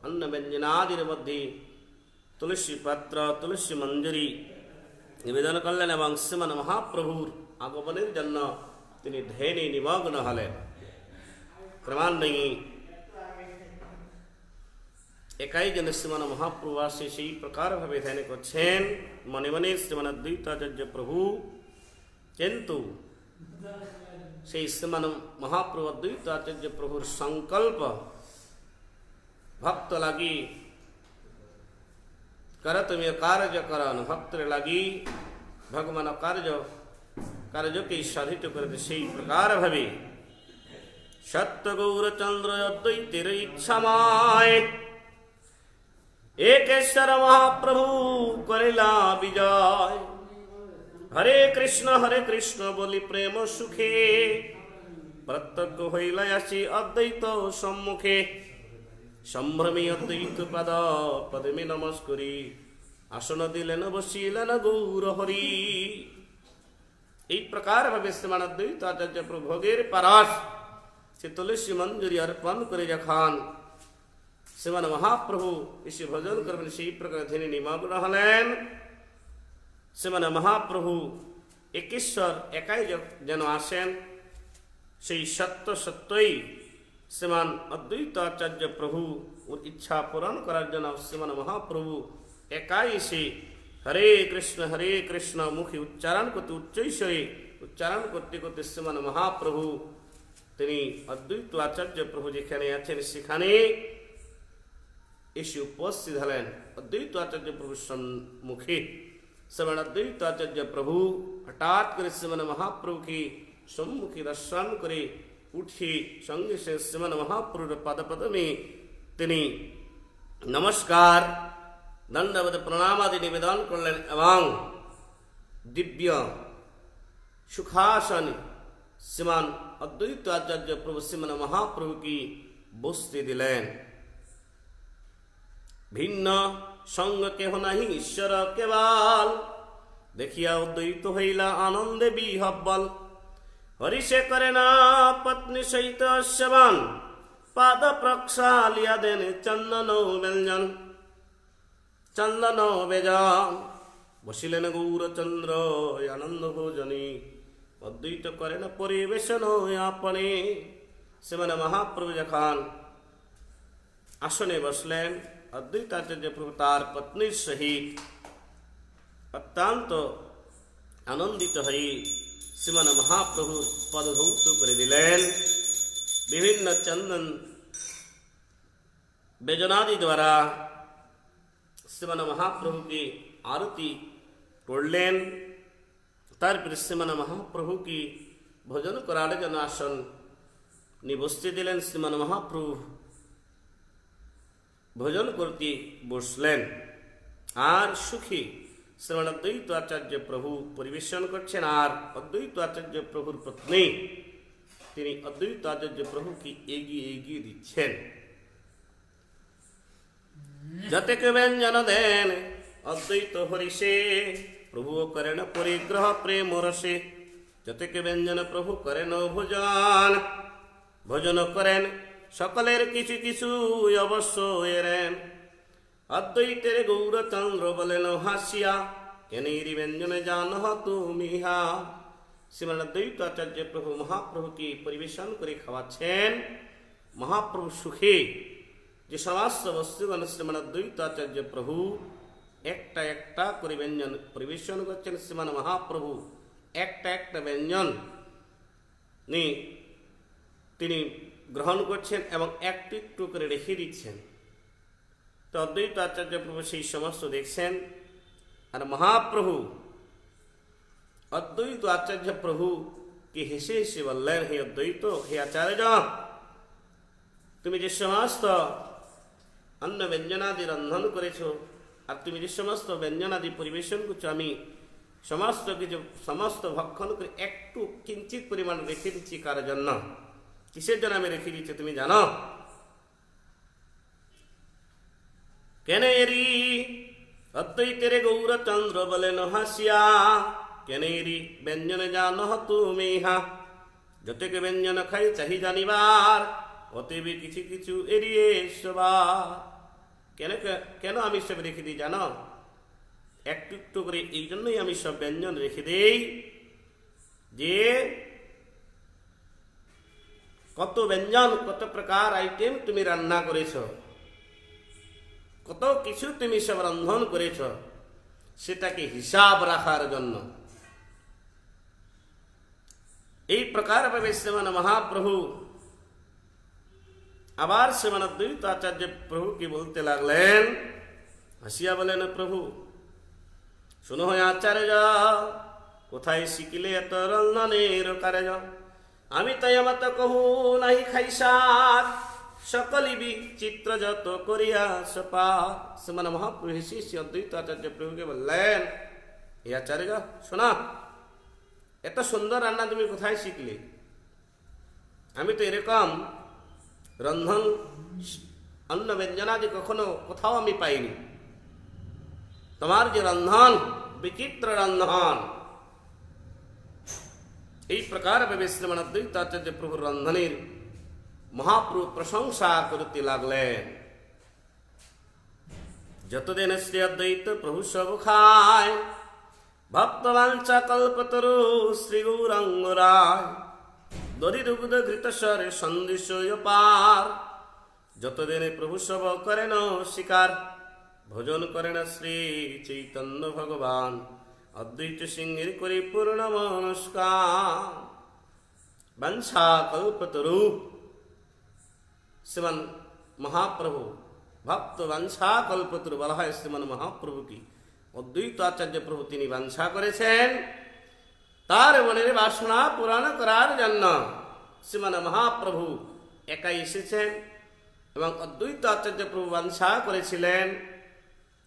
অন্ন ব্যঞ্জনাদির মধ্যে তুলসী পাত্র, তুলসী মঞ্জুরি নিবেদন করলেন এবং শ্রীমান মহাপ্রভুর আগমনের জন্য তিনি ধ্যানে নিমগ্ন হলেন। ক্রমান্বয়ে একাই যেন শ্রীমান মহাপ্রভু আসে সেই প্রকার ভাবে ধ্যান করছেন মনে মনে শ্রীমান দ্বৈতাচার্য প্রভু। কিন্তু সেই শ্রীমান মহাপ্রভু দ্বৈতাচার্য প্রভুর সংকল্প ভক্ত লাগি কর তুমি কার্য করন, ভক্তের লাগি ভগবান কার্যকে সাধিত করে সেই প্রকার ভাবে সত্য গৌরচন্দ্র অদ্বৈতের ইচ্ছাময় একেশ্বর মহাপ্রভু করিলা বিজয়। হরে কৃষ্ণ বলি প্রেম সুখে প্রত্যক্ষ হইলা আসি অদ্বৈত সম্মুখে। সম্ভ্রমী অদ্বৈত পদমে নমস্করি আসন দিলেন বসিলেন গৌর হরি। এই প্রকার ভাবে শ্রীমান অদ্বৈতাচার্য প্রভু ভোগের পারস সে তুলসী মঞ্জুরি অর্পণ করে যখন শ্রীমান মহাপ্রভু এসে ভজন করবেন সেই প্রকার ধ্যানে নিমগ্ন হলেন। শ্রীমান মহাপ্রভু একেশ্বর একাই যেন আসেন, সেই সত্যই শ্রীমান অদ্বৈতাচার্য প্রভু ওর ইচ্ছা পূরণ করার জন্য শ্রীমান মহাপ্রভু একাই এসে হরে কৃষ্ণ মুখে উচ্চারণ করতে উচ্চৈস্বরে উচ্চারণ করতে করতে শ্রীমান মহাপ্রভু তিনি অদ্বৈতাচার্য প্রভু যেখানে আছেন সেখানে এসে উপস্থিত হলেন। অদ্বৈতাচার্য প্রভুর সম্মুখে শ্রীমান অদ্বৈতাচার্য প্রভু হঠাৎ করে শ্রীমান মহাপ্রভুকে সম্মুখে দর্শন করে উঠে সঙ্গে সে শ্রীমান মহাপ্রভুর পদপদমে তিনি নমস্কার দণ্ডবত প্রণামাদি নিবেদন করলেন এবং দিব্য সুখাসন শ্রীমান অদ্বৈতাচার্য প্রভু শ্রীমান মহাপ্রভুকে বসতে দিলেন। ভিন্ন সঙ্গ কেহ নাহি ঈশ্বর কেবল দেখিয়া অদ্বৈত হইলা আনন্দে বিহব্বল। হরিষে করে না পত্নী সহিত সেবন পাদ প্রক্ষালিয়া দেন চন্দন বেজন। বসিলেন গৌরচন্দ্র আনন্দ ভোজনী অদ্বৈত করেন পরিবেশন আপনে। শ্রীমান মহাপ্রভু যখন আসনে বসলেন অদ্বৈতাচার্য প্রভু তার পত্নীর সহিত অত্যন্ত আনন্দিত হয়ে শ্রীমান মহাপ্রভু পদধৌত করে দিলেন। বিভিন্ন চন্দন বেজনাদি দ্বারা শ্রীমান মহাপ্রভুকে আরতি করলেন। তারপরে শ্রীমান মহাপ্রভুকে ভোজন করার জন্য আসন নিবসতে দিলেন। শ্রীমান মহাপ্রভু ভোজন করতে বসলেন আর সুখী শ্রীমান অদ্বৈতাচার্য প্রভু পরিবেশন করছেন। আর অদ্বৈতাচার্য প্রভুর পত্নী তিনি অদ্বৈতাচার্য প্রভুকে এগিয়ে দিচ্ছেন। যতেক ব্যঞ্জন দেন অদ্বৈত হরিষে প্রভু করেন পরিগ্রহ প্রেম রসে। যতেক ব্যঞ্জন প্রভু করেন ভোজন করেন সকলের কিছু কিছু অবশ্য এরেন। অদ্বৈতের গৌরচন্দ্র বলেন হাসিয়া কেনেরি ব্যঞ্জনে জান তুমি হা। শ্রীমান অদ্বৈতাচার্য প্রভু মহাপ্রভুকে পরিবেশন করে খাওয়াচ্ছেন। মহাপ্রভু সুখে যে সমস্ত বস্তুগণ শ্রীমান অদ্বৈতাচার্য প্রভু একটা একটা করে ব্যঞ্জন পরিবেশন করছেন। শ্রীমান মহাপ্রভু একটা ব্যঞ্জন তিনি গ্রহণ করছেন এবং একটু একটু করে রেখে দিচ্ছেন। তো অদ্বৈতাচার্য প্রভু সেই সমস্ত দেখছেন আর মহাপ্রভু অদ্বৈত আচার্য প্রভু কি হেসে হেসে বললেন, হে অদ্বৈত, হে আচার্য, তুমি যে সমস্ত অন্ন ব্যঞ্জনাদি রন্ধন করেছ আর তুমি যে সমস্ত ব্যঞ্জনাদি পরিবেশন করছো, আমি সমস্ত কিছু সমস্ত ভক্ষণ করে একটু কিঞ্চিত পরিমাণ রেখে দিচ্ছি। কার জন্য? কিসের জন্য আমি রেখে দিচ্ছি তুমি জানো? কেনেরি অদ্বৈতেরে গৌরচন্দ্র বলেন হাসিয়া, কেনেরি ব্যঞ্জনে জান তুমি হা, যতকে ব্যঞ্জন খাই চাহি জানিবার, অতএব কিছু কিছু এড়িয়ে সবার। কেন কেন আমি সব রেখে দিই জানো? একটু একটু করে এই জন্যই আমি সব ব্যঞ্জন রেখে দেই যে কত ব্যঞ্জন, কত প্রকার আইটেম তুমি রান্না করেছ, কত কিছু তুমি সব রন্ধন করেছ, সেটাকে হিসাব রাখার জন্য। এই প্রকার ভাবে শ্রীমান মহাপ্রভু আবার শ্রীমান অদ্বৈত আচার্য প্রভু কি বলতে লাগলেন, হাসিয়া বলেন, প্রভু শুনো হয় আচার্য, কোথায় শিখিলে এত রন্ধনের কার্য? আমি তাই আমার তো কহু নাহি খাইসার, সকলি বিচিত্র যত করিয়া সপা। শ্রীমান মহাপ্রভু হেসে অদ্বৈত আচার্য প্রভুকে বললেন, হে আচার্য শোনা, এত সুন্দর রান্না তুমি কোথায় শিখলে? আমি তো এরকম রন্ধন অন্ন ব্যঞ্জনাদি কখনো কোথাও আমি পাইনি। তোমার যে রন্ধন, বিচিত্র রন্ধন। এই প্রকার ভাবে শ্রীমান অদ্বৈত আচার্য প্রভুর রন্ধনের মহাপ্রভু প্রশংসা করতে লাগলেন। যতদিন শ্রী অদ্বৈত প্রভু সব খায়, ভক্তবাঞ্ছা কল্পতরু শ্রী গৌরাঙ্গ রায়, দধি দুগ্ধ ঘৃতস্বরে সন্দেশ পার, যতদিনে প্রভু সব করেন শিকার, ভোজন করেন শ্রী চৈতন্য ভগবান, অদ্বৈত সিংহের করি পূর্ণ নমস্কার। বাঞ্ছা কল্পতরু শ্রীমান মহাপ্রভু, ভক্ত বাঞ্ছা কল্পতরু বলা হয় শ্রীমান মহাপ্রভু কি অদ্বৈত আচার্য প্রভু তিনি বাঞ্ছা করেছেন তার মনের বাসনা পূরণ করার জন্য। শ্রীমান মহাপ্রভু একাই এসেছেন এবং অদ্বৈত আচার্য প্রভু বাঞ্ছা করেছিলেন,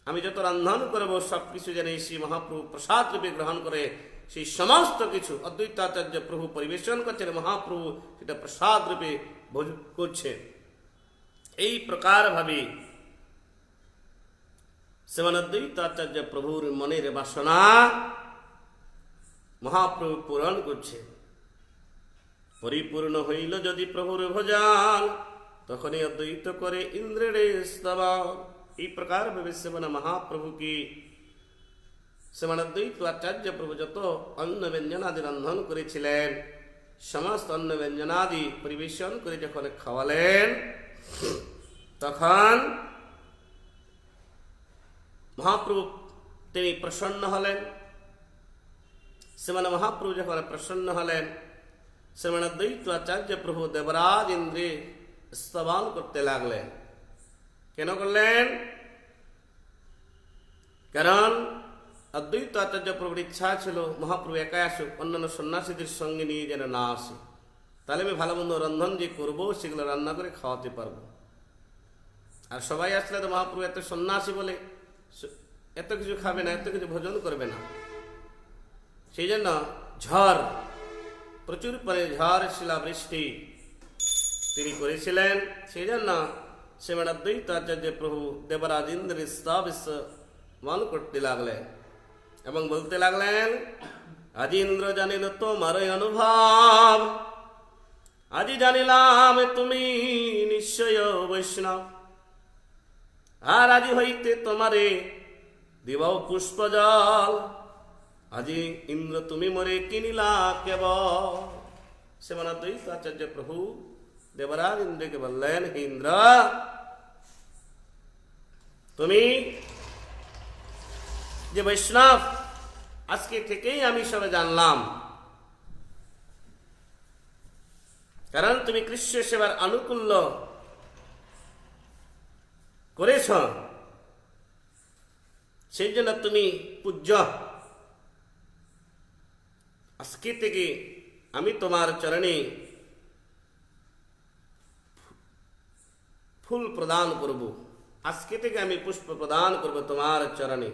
আমি যত রন্ধন করবো সবকিছু যেন শ্রী মহাপ্রভু প্রসাদ রূপে গ্রহণ করে। সেই সমস্ত কিছু অদ্বৈত আচার্য প্রভু পরিবেশন করছেন, মহাপ্রভু সেটা প্রসাদ রূপে করছেন। এই প্রকার ভাবে শ্রীমান অদ্বৈত আচার্য প্রভুর মনের বাসনা মহাপ্রভু পূরণ করছেন। পরিপূর্ণ হইল যদি প্রভুর ভোজন, তখনই অদ্বৈত করে ইন্দ্রের স্তবন। এই প্রকার ভাবে শ্রীমান মহাপ্রভু কি শ্রীমান অদ্বৈত আচার্য প্রভু যত অন্ন ব্যঞ্জনাদি রন্ধন করেছিলেন, সমস্ত অন্ন ব্যঞ্জনাদি পরিবেশন করে যখন খাওয়ালেন, তখন মহাপ্রভু তিনি প্রসন্ন হলেন। শ্রীমান মহাপ্রভু যখন প্রসন্ন হলেন, শ্রীমান অদ্বৈত আচার্য প্রভু দেবরাজ ইন্দ্রে স্তবন করতে লাগলেন। কেন করলেন? কারণ অদ্বৈত আচার্য প্রভুর ইচ্ছা ছিল মহাপ্রভু একাই আসুক, অন্যান্য সন্ন্যাসীদের সঙ্গে নিয়ে যেন না আসে, তাহলে আমি ভালো মন্দ রন্ধন যে করবো সেগুলো রান্না করে খাওয়াতে পারবো। আর সবাই আসলে তো মহাপ্রভু এত সন্ন্যাসী বলে এত কিছু খাবে না, এত কিছু ভোজন করবে না। সেই জন্য ঝড়, প্রচুর পরে ঝড় শিলাবৃষ্টি তিনি করেছিলেন। সেই জন্য শ্রীমান অদ্বৈত আচার্য প্রভু দেবরাজ ইন্দ্রের স্তবন করতে লাগলেন এবং বলতে লাগলেন, আজি ইন্দ্র জানিল তোমার অনুভব, আজি জানিলাম তুমি নিশ্চয় বৈষ্ণব, আর আজি হইতে তোমারে দিব পুষ্প জল, আজি ইন্দ্র তুমি মরে কিনিলা কেবল। শ্রীমান অদ্বৈত আচার্য প্রভু দেবরাজ ইন্দ্রকে বললেন, হে ইন্দ্র, তুমি যে বৈষ্ণব আজকে থেকেই আমি সবে জানলাম, কারণ তুমি কৃষ্ণ সেবার আনুকূল্য করেছ, সেই জন্য তুমি পূজ্য, আজকে থেকে আমি তোমার চরণে ফুল প্রদান করব, আজকে থেকে আমি পুষ্প প্রদান করব তোমার চরণে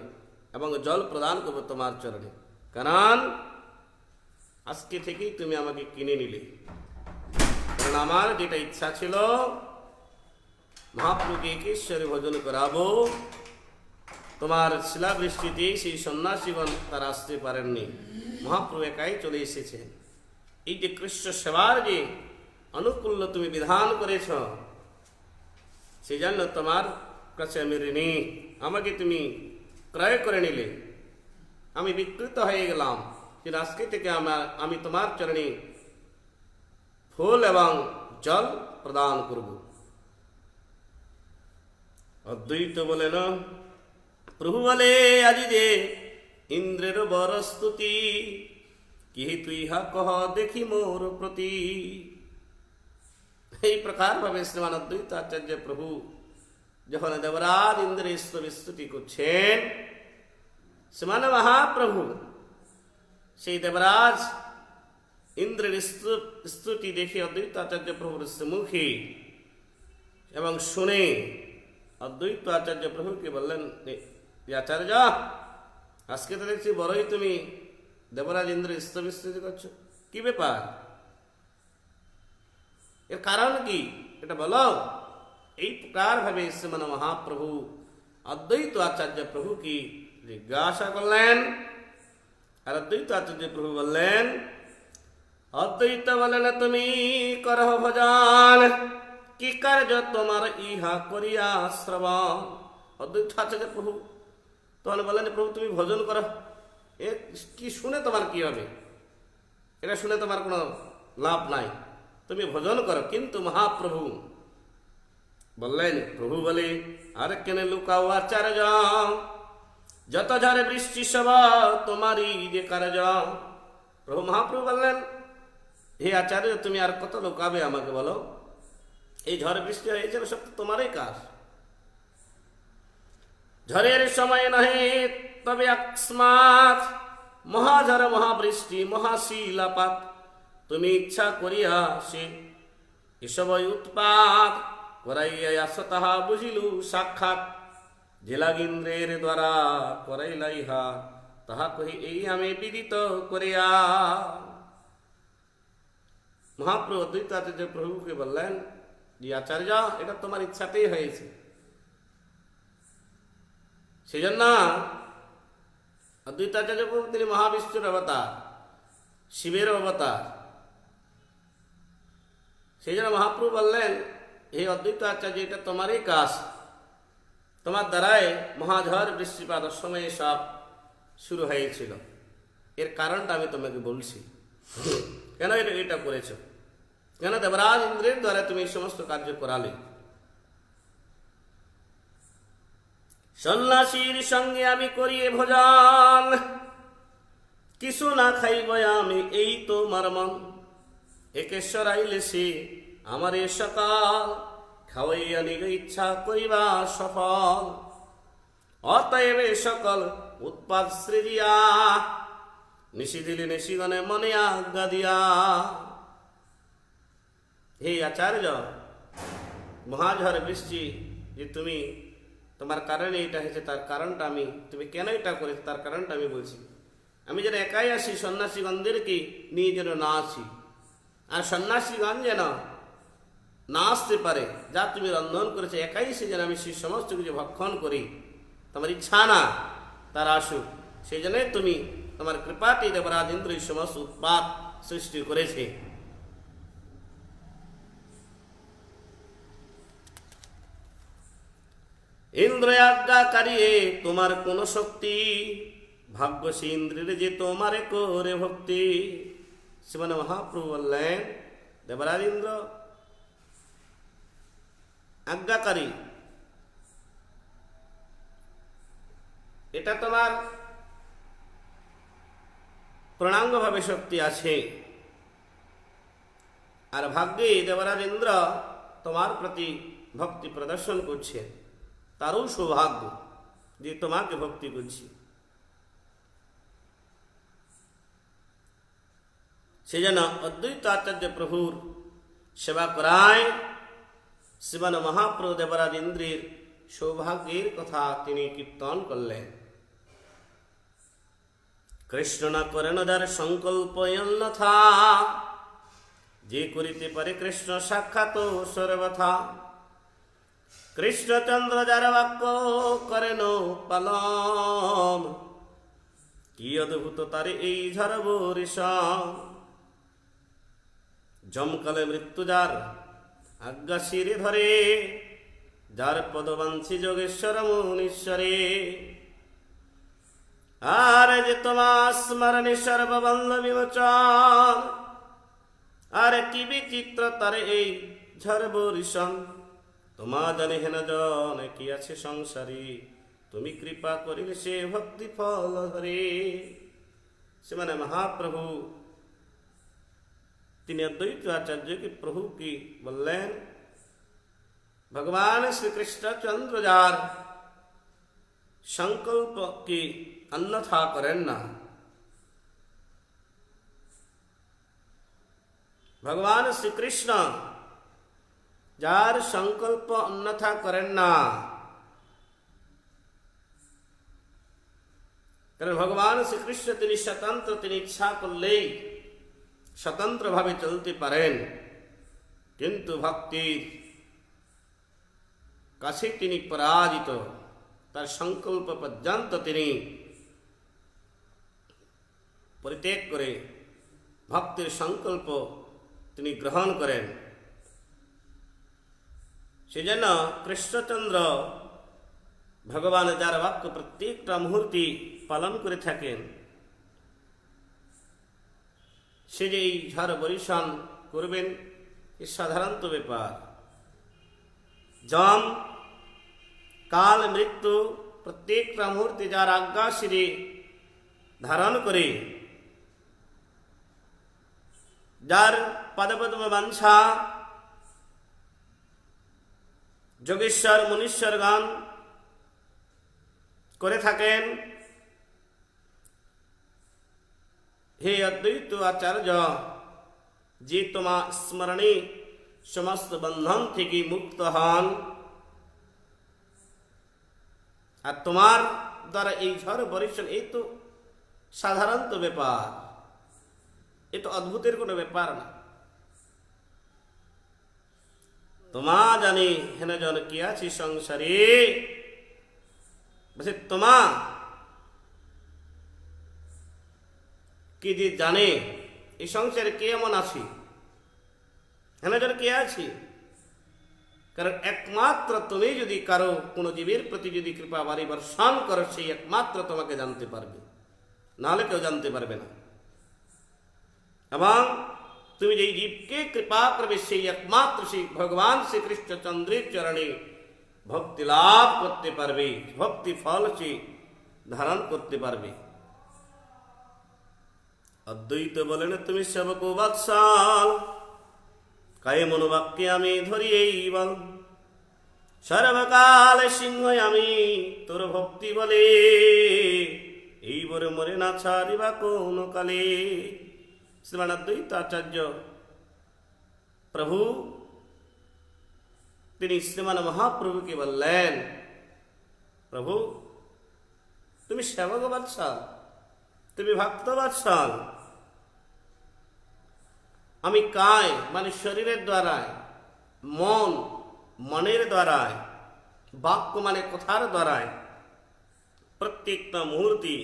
এবং জল প্রদান করব তোমার চরণে, কারণ আজকে থেকেই তুমি আমাকে কিনে নিলে। কারণ আমার যেটা ইচ্ছা ছিল মহাপ্রভুকে একেশ্বরে ভজন করাবো, তোমার শিলাবৃষ্টিতে সেই সন্ন্যাসীগণ তারা আসতে পারেননি, মহাপ্রভু একাই চলে এসেছেন। এই যে কৃষ্ণ সেবার যে অনুকূল্য তুমি বিধান করেছ, সেই জন্য তোমার কাছে আমি ঋণী। আমাকে তুমি ক্রয় করে নিলে, আমি বিকৃত হয়ে গেলাম, কিন্তু আজকে থেকে আমি তোমার চরণে ফুল এবং জল প্রদান করব। অদ্বৈত বলেন, প্রভু বলে আজি যে ইন্দ্রের বর স্তুতি, কি তুই হা কহ দেখি মোর প্রতি। এই প্রকার ভাবে শ্রীমান অদ্বৈত আচার্য প্রভু যখন দেবরাজ ইন্দ্রের স্তুতি করছেন, শ্রীমান মহাপ্রভু সেই দেবরাজ ইন্দ্রের স্তুতি দেখে অদ্বৈত আচার্য প্রভুর মুখে এবং শুনে অদ্বৈত আচার্য প্রভুকে বললেন, আচার্য আজকে তো দেখছি বড়ই তুমি দেবরাজ ইন্দ্রের স্তুতি করছো, কি ব্যাপার, এর কারণ কি এটা বলো। এই প্রকার ভাবে শ্রীমান মহাপ্রভু অদ্বৈত আচার্য প্রভু কি জিজ্ঞাসা করলেন। আর অদ্বৈত আচার্য প্রভু বললেন, অদ্বৈত বলেন তুমি করহ ভজন, কি কার্য তোমার ইহা করিয়া শ্রবণ। অদ্বৈত আচার্য প্রভু তখন বলেন, প্রভু তুমি ভজন করো, এ কি শুনে তোমার কি হবে, এটা শুনে তোমার কোনো লাভ নাই, তুমি ভজন করো। কিন্তু মহাপ্রভু বললেন, প্রভু বলে, আর কেন লুকাও আচার্য, যত ঝড়ে বৃষ্টি সব তোমারই যে কার্য। প্রভু মহাপ্রভু বললেন, হে আচার্য তুমি আর কত লুকাবে আমাকে বলো, এই ঝড় বৃষ্টি হয়েছে সব তোমারই কাজ। ঝড়ের সময় নহে তবে আকস্মাৎ, মহাঝড় মহাবৃষ্টি মহাশিলাপাত, তুমি ইচ্ছা করিয়া সে এসব উৎপাত করাইয়া আস তাহা বুঝিলু সাক্ষাৎ, জেলাগিন্দ্রের দ্বারা করাইলাইহা তাহা কহি এই আমি বিদিত করিয়া। মহাপ্রভু অদ্বৈত আচার্য প্রভুকে বললেন, যে আচার্য এটা তোমার ইচ্ছাতেই হয়েছে, সেই জন্য অদ্বৈত আচার্য প্রভু তিনি মহাবিষ্ণুর অবতার, শিবের অবতার। সেই জন্য মহাপ্রভু বললেন, হে অদ্বৈত আচার্য এটা তোমারই কাজ, তোমার দ্বারাই মহাঝড় বৃষ্টিপাতের সময় সব শুরু হয়েছিল, এর কারণটা আমি তোমাকে বলছি, কেন এটা করেছ, কেন দেবরাজ ইন্দ্রের দ্বারা তুমি এই সমস্ত কার্য করালে। সন্ন্যাসীর সঙ্গে আমি করিয়ে ভোজন, কিছু না খাইব আমি এই তো মারমন, একেশ্বর আইলে সে আমার এ সকাল, খাওয়াইয়া নিল ইচ্ছা করিবা সফল, অতএব সকল উৎপাদ সৃজিয়া, নিশি দিলে নিশিগণে মনে আজ্ঞা দিয়া। হে আচার্য, মহাঝড় বৃষ্টি যে তুমি তোমার কারণে এটা হয়েছে, তার কারণটা আমি, তুমি কেন এটা করেছো তার কারণটা আমি বলছি। আমি যেন একাই আসি, সন্ন্যাসীগণদেরকে নিয়ে যেন না আসি, আর সন্ন্যাসীগণ যেন না আসতে পারে, যা তুমি রন্ধন করেছো একাই সে যেন আমি সেই সমস্ত কিছু ভক্ষণ করি, তোমার ইচ্ছা না তারা আসুক, সেই জন্যই তুমি তোমার কৃপাতেই দেবরাজ ইন্দ্র এই সমস্ত উৎপাত সৃষ্টি করেছে। ইন্দ্র আজ্ঞাকারী তোমার কোন শক্তি, ভাগ্যসী ইন্দ্রের যে তোমারে করে ভক্তি। শ্রীমান মহাপ্রভু বললেন, দেবরাজ ইন্দ্র আজ্ঞাকারী, এটা তোমার প্রণাঙ্গ ভাবে শক্তি আছে, আর ভাগ্যে দেবরাজ ইন্দ্র তোমার প্রতি ভক্তি প্রদর্শন করছে, তারও সৌভাগ্য যে তোমাকে ভক্তি করছি। সে যেন অদ্বৈত আচার্য প্রভুর সেবা করায় শ্রীমান মহাপ্রভু দেবরাজ ইন্দ্রের সৌভাগ্যের কথা তিনি কীর্তন করলেন। কৃষ্ণ না করেন যার সংকল্প অন্যথা, যে করিতে পারে কৃষ্ণ সাক্ষাৎ সর্বথা। কৃষ্ণচন্দ্র যার বাক্য করেন পালন, কি অদ্ভুত তার এই ঝড় বরিশন। জমকালে মৃত্যু যার আজ্ঞা শিরে ধরে, যার পদবাঞ্ছি যোগেশ্বর মুনীশ্বরে। আর যে তোমার স্মরণে সর্ববন্ধ বিমোচন, আর কি বিচিত্র তার এই ঝড় বরিশন। তোমা জানে হেন জন কি আছে সংসারে, তুমি কৃপা করিলে সে ভক্তি ফল ধরে। সে মানে মহাপ্রভু তিনি অদ্বৈত आचार्य के प्रभु की बोलें, भगवान श्री कृष्ण चंद्र जार संकल्प की अन्यथा करें ना। भगवान श्री कृष्ण जार संकल्प अन्यथा करें ना, कारण भगवान श्री कृष्ण তিনি स्वतंत्र, তিনি इच्छा করলেই स्वतंत्र भावे चलते पारेन, किंतु भक्तिर काछे तिनी पराजित, तार संकल्प पर्यंत तिनी परित्याग करे भक्तिर संकल्प तिनी ग्रहण करें। सेजন্য कृष्णचंद्र भगवान जार वाक्य प्रत्येकटा मुहूर्ते पालन करे थाकेन। সে যে এই ঝড় বরিশান করবেন এ সাধারণত ব্যাপার। জম কাল মৃত্যু প্রত্যেকটা মুহূর্তে যার আজ্ঞা শিরে ধারণ করে, যার পদপদ্ম বাঞ্ছা যোগেশ্বর মুনীশ্বর গান করে থাকেন। हे अद्वैत आचार्य, जे तुम्हार स्मरणे समस्त बंधन थेके मुक्त हन, और तुम्हार द्वारा এই ঝড় বরিশান এই তো সাধারণত ব্যাপার, এ তো অদ্ভুতের কোনো ব্যাপার না। তোমা জানে হেন জন কি আছে সংসারে, বসে তোমা কি যে জানে এই সংসারে কে এমন আছে, হেন জন কে আছে। কারণ একমাত্র তুমি যদি কারো কোনো জীবের প্রতি যদি কৃপা বাড়ি বর্ষণ করো, সেই একমাত্র তোমাকে জানতে পারবে, নাহলে কেউ জানতে পারবে না। এবং তুমি যেই জীবকে কৃপা করবে সেই একমাত্র সেই ভগবান শ্রী কৃষ্ণচন্দ্রের চরণে ভক্তি লাভ করতে পারবে, ভক্তি ফল সে ধারণ করতে পারবে। অদ্বৈত বলেন তুমি সেবক বাৎসাল, কায়ে মনোবাক্যে আমি ধরি এই বল, সর্বকাল সিংহ আমি তোর ভক্তি বলে, এই বরে মরে না ছাড়িবা কোন কালে। শ্রীমান অদ্বৈত আচার্য প্রভু তিনি শ্রীমান মহাপ্রভুকে বললেন, প্রভু তুমি সেবক বাৎসাল, তুমি ভক্ত বাৎসাল, আমি কায় মানে শরীরের দ্বারায়, মন মনের দ্বারায়, বাক্য মানে কথার দ্বারায় প্রত্যেকটা মুহূর্তে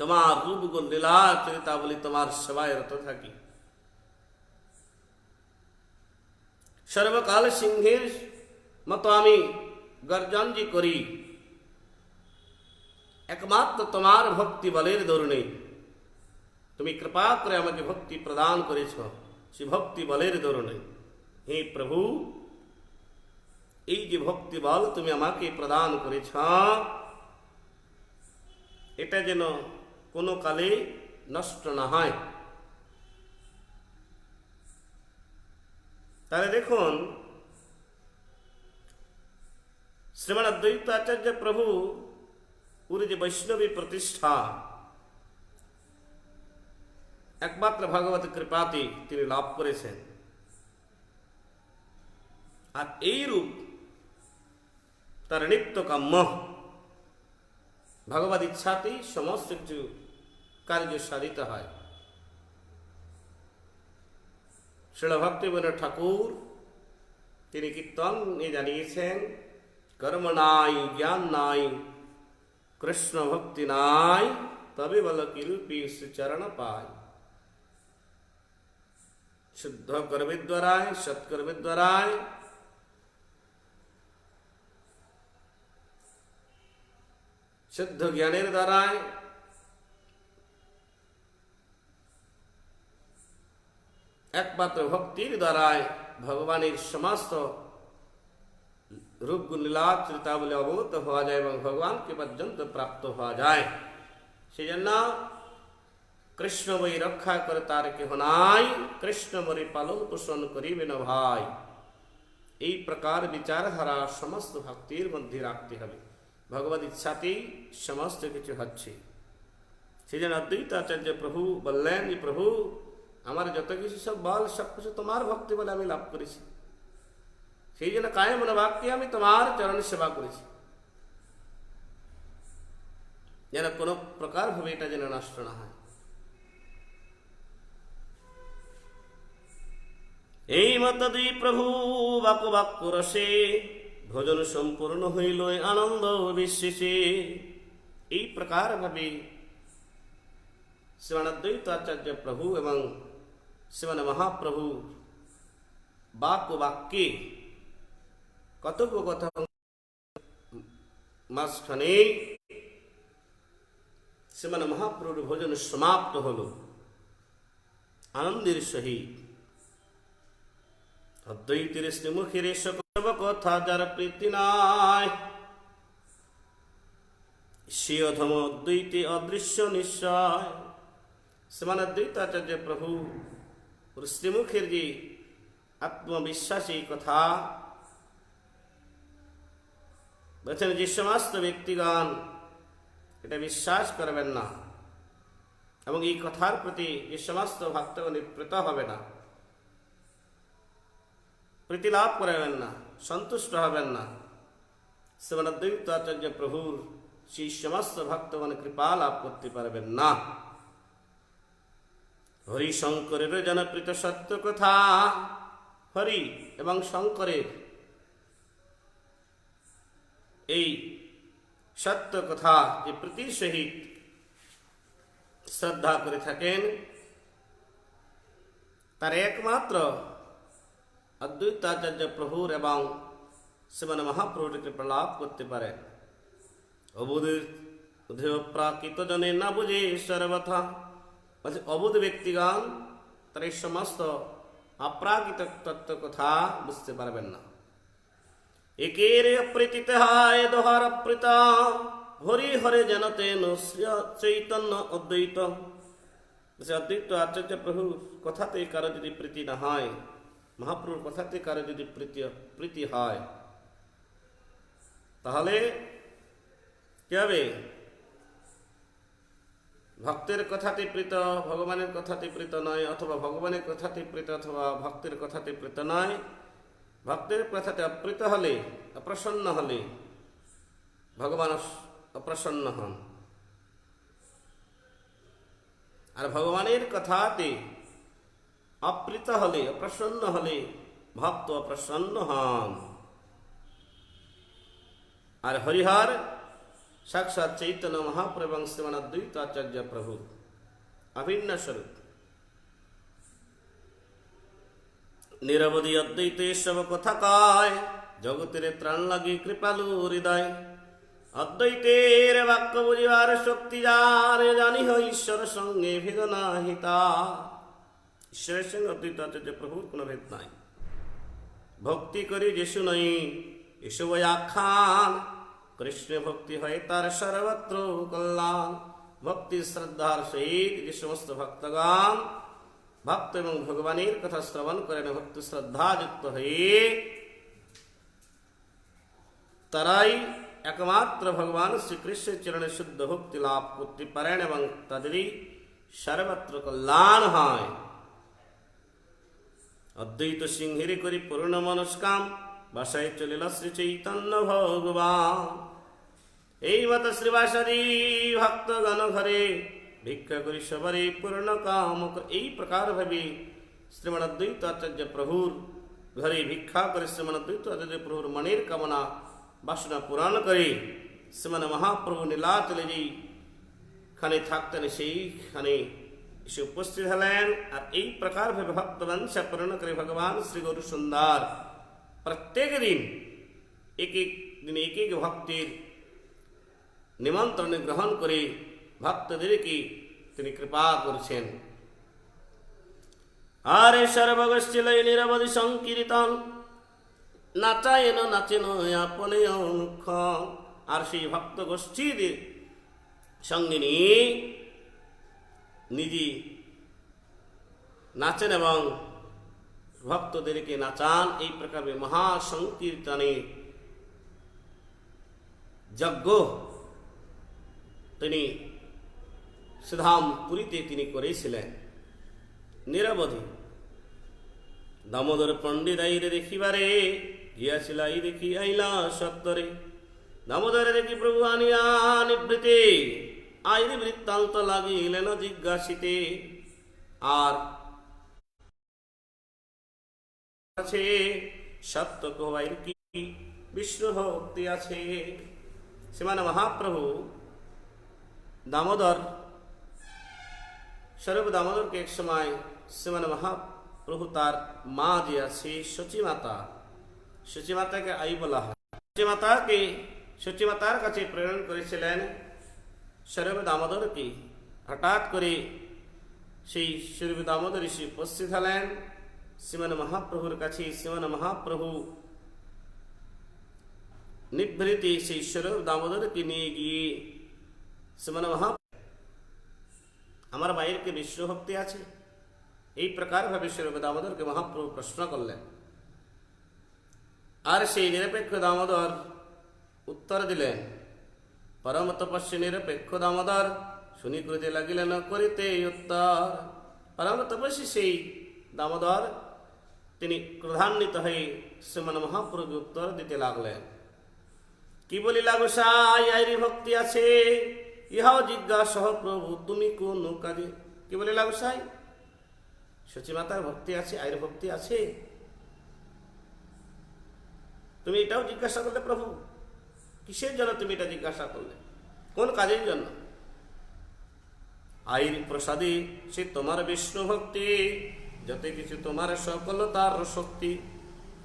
তোমার রূপ গুণ লীলা চরিতাবলী তোমার সেবায় রত থাকি। সর্বকাল সিংহের মতো আমি গর্জন করি, একমাত্র তোমার ভক্তি বলের দরুনে তুমি কৃপা করে আমাকে ভক্তি প্রদান করেছ, সে ভক্তি বলের দরুনে। হে প্রভু, এই যে ভক্তি বল তুমি আমাকে প্রদান করেছ, এটা যেন কোনো কালে নষ্ট না হয়। তাহলে দেখুন শ্রীমান অদ্বৈত আচার্য প্রভু পুরী যে বৈষ্ণবী প্রতিষ্ঠা, একমাত্র ভগবত কৃপাতে তিনি লাভ করেছেন। আর এই রূপ তার নিত্য কাম্য, ভগবত ইচ্ছাতেই সমস্ত কিছু কার্য সাধিত হয়। শ্রীল ভক্তিবিনোদ ঠাকুর তিনি কীর্তনে জানিয়েছেন, কর্ম নাই, জ্ঞান নাই, কৃষ্ণ ভক্তি নাই, তবে বল কিরূপী শ্রীচরণ পায়। শুদ্ধ কর্মের দ্বারায়, সৎকর্মের দ্বারায় শুদ্ধ জ্ঞানের দ্বারায় একমাত্র ভক্তির দ্বারায় ভগবানের সমস্ত রূপ গুণ লীলা চরিতাবলী অবগত হওয়া যায় এবং ভগবানকে পর্যন্ত প্রাপ্ত হওয়া যায়। সেই জন্য কৃষ্ণময়ী রক্ষা করে তার কেহ নাই, কৃষ্ণময়ী পালন পোষণ করিবে না ভাই। এই প্রকার বিচারধারা সমস্ত ভক্তির মধ্যে রাখতে হবে। ভগবত ইচ্ছাতেই সমস্ত কিছু হচ্ছে। সেই জন্য অদ্বৈতাচার্য প্রভু বললেন যে প্রভু আমার যত কিছু সব বল সব কিছু তোমার ভক্তি বলে আমি লাভ করেছি। সেই জন্য কায়ে মনে বাক্যে আমি তোমার চরণ সেবা করেছি, যেন কোনো প্রকার ভাবে এটা যেন নষ্ট না হয়। এই মত দুই প্রভু বাক্য বাক্য রসে ভোজন সম্পূর্ণ হইল আনন্দ বিশ্বাসে। এই প্রকার ভাবে শ্রীমান অদ্বৈতাচার্য প্রভু এবং শ্রীমান মহাপ্রভু বাক্য বাক্যে কথোপকথন মাঝখানে শ্রীমান মহাপ্রভুর ভোজন সমাপ্ত হল আনন্দের সহিত। অদ্বৈতের শ্রীমুখের সকল কথা যার প্রীতি নাই, সে অধম অদ্বৈতে অদৃশ্য নিশ্চয়। শ্রীমান অদ্বৈতাচার্য প্রভু শ্রীমুখের যে আত্মবিশ্বাসী কথা বলছেন, যে সমস্ত ব্যক্তিগণ এটা বিশ্বাস করবেন না এবং এই কথার প্রতি যে সমস্ত ভক্তগণ প্রীত হবে না, প্রীতি লাভ করবেন না, সন্তুষ্ট হবেন না, শ্রীমান অদ্বৈতাচার্য প্রভুর সেই সমস্ত ভক্তগণ কৃপা লাভ করতে পারবেন না। হরি শঙ্করের জনপ্রীত সত্য কথা, হরি এবং শঙ্করের এই সত্য কথা যে প্রীতির সহিত শ্রদ্ধা করে থাকেন, তার একমাত্র অদ্বৈতাচার্য প্রভুর এবং শ্রীমান মহাপ্রভুর কৃপা লাভ করতে পারেন। অবুধ প্রাকৃত জনে না বুঝে সর্বথা, অবুধ ব্যক্তিগণ তার এই সমস্ত অপ্রাকৃত তত্ত্ব কথা বুঝতে পারবেন না। একের অপ্রীতিত হয় দোহার অপ্রীত, হরি হরে জনতে চৈতন্য অদ্বৈত। অদ্বৈত আচার্য প্রভুর কথাতে কারো যদি প্রীতি না হয়, মহাপ্রভুর কথাতে কারো যদি প্রীতি হয়, তাহলে কি হবে? ভক্তের কথাতে প্রীত, ভগবানের কথাতে প্রীত নয়, অথবা ভগবানের কথাতে প্রীত অথবা ভক্তের কথাতে প্রীত নয়। ভক্তের কথাতে অপ্রীত হলে, অপ্রসন্ন হলে ভগবান অপ্রসন্ন হন, আর ভগবানের কথাতে অপ্রীত হলে, অপ্রসন্ন হলে ভক্ত অপ্রসন্ন হন। আর হরিহর সাক্ষাৎ চৈতন্য মহাপ্রভু এবং শ্রীমান অদ্বৈতাচার্য প্রভু অভিন্ন স্বরূপ। নিরবধি অদ্বৈতে সব কথা কয়, জগতের ত্রাণ লাগি কৃপালু হৃদয়। অদ্বৈতের বাক্য বুঝিবার শক্তি যার, জানি হয় ঈশ্বর সঙ্গে ভেদ নাহি তার। ঈশ্বরের সঙ্গে অদ্বৈতাচার্য প্রভুর কোনো ভেদ নাই। ভক্তি করি যিশু নই এসব আখ্যান, কৃষ্ণ ভক্তি হয় তার সর্বত্র কল্যাণ। ভক্তি শ্রদ্ধার সহিত যে সমস্ত ভক্তগণ ভক্ত এবং ভগবানের কথা শ্রবণ করেন, ভক্তি শ্রদ্ধাযুক্ত হয়ে তারাই একমাত্র ভগবান শ্রীকৃষ্ণের চরণে শুদ্ধ ভক্তি লাভ করতে পারেন এবং তাদেরই সর্বত্র কল্যাণ হয়। অদ্বৈত সিংহেরি করি পূর্ণ মনস্কাম, বাসায় চলিল শ্রী চৈতন্য ভগবান। এই মত শ্রীবাসাদি ভক্তগণ ঘরে ভিক্ষা করি সবারে পূর্ণ কাম। এই প্রকার ভাবে শ্রীমন অদ্বৈত আচার্য প্রভুর ঘরে ভিক্ষা করে শ্রীমন অদ্বৈত আচার্য প্রভুর মনের কামনা বাসনা পূরণ করে শ্রীমন মহাপ্রভু নীলাচলে যেইখানে থাকতেন সেইখানে এসে উপস্থিত হলেন। আর এই প্রকার ভাবে ভক্তবংশ পূরণ করে ভগবান শ্রী গৌর সুন্দর প্রত্যেক দিন এক এক দিন এক এক ভক্তের নিমন্ত্রণ গ্রহণ করে ভক্তদেরকে তিনি কৃপা করছেন। আরে সর্বগোষ্ঠী লই নিরবধি সংকীর্তন, নাচায়েন নাচেন আপনে মুখ। আর সেই ভক্ত গোষ্ঠীর সঙ্গে নিয়ে নিজে নাচেন এবং ভক্তদেরকে নাচান। এই প্রকার মহাসংকীর্তনে যজ্ঞ তিনি সুধাম পুরীতে তিনি করেছিলেন। নিরবধি দামোদর পণ্ডিত আইরে দেখিবারে গিয়াছিল, আই দেখি আইলা সত্তরে। দামোদরে দেখি প্রভু আনিয়া নিবৃতে, আইরে বৃত্তান্ত লাগিলেন জিজ্ঞাসিতে। আর আছে সত্য কহাইর কি বিষ্ণু ভক্তি আছে। শ্রীমান মহাপ্রভু দামোদর স্বরূপ দামোদরকে এক সময় শ্রীমান মহাপ্রভু তার মা যে আছে সচিমাতা, সচিমাতাকে আই বলা হয়, সচিমাতার কাছে প্রেরণ করেছিলেন স্বরূপ দামোদরকে। হঠাৎ করে সেই স্বরূপ দামোদর এসে উপস্থিত হলেন শ্রীমান মহাপ্রভুর কাছে। শ্রীমান মহাপ্রভু নিভৃতে সেই স্বরূপ দামোদরকে নিয়ে গিয়ে শ্রীমান আমার মায়ের কি বিষ্ণু ভক্তি আছে? এই প্রকার ভাবে স্বরূপ দামোদরকে মহাপ্রভু প্রশ্ন করলেন। আর সেই নিরপেক্ষ দামোদর উত্তর দিলেন, পরম তপস্বী নিরপেক্ষ দামোদর শুনি করিতে লাগিলেন করিতে উত্তর। পরম তপস্বী সেই দামোদর তিনি ক্রোধান্বিত হয়ে শ্রীমান মহাপ্রভুকে উত্তর দিতে লাগলেন। কি বলিলা গোসাই, আইরি ভক্তি আছে, ইহাও জিজ্ঞাসা প্রভু তুমি কোন কাজে। কি বলিলা গোসাই, সচিমাতার ভক্তি আছে, আইর ভক্তি আছে, তুমি এটাও জিজ্ঞাসা করলে প্রভু? কিসের জন্য তুমি এটা জিজ্ঞাসা করলে? কোন কাজের জন্য? আইর প্রসাদে সে তোমার বিষ্ণু ভক্তি, যত কিছু তোমার সকল তার শক্তি।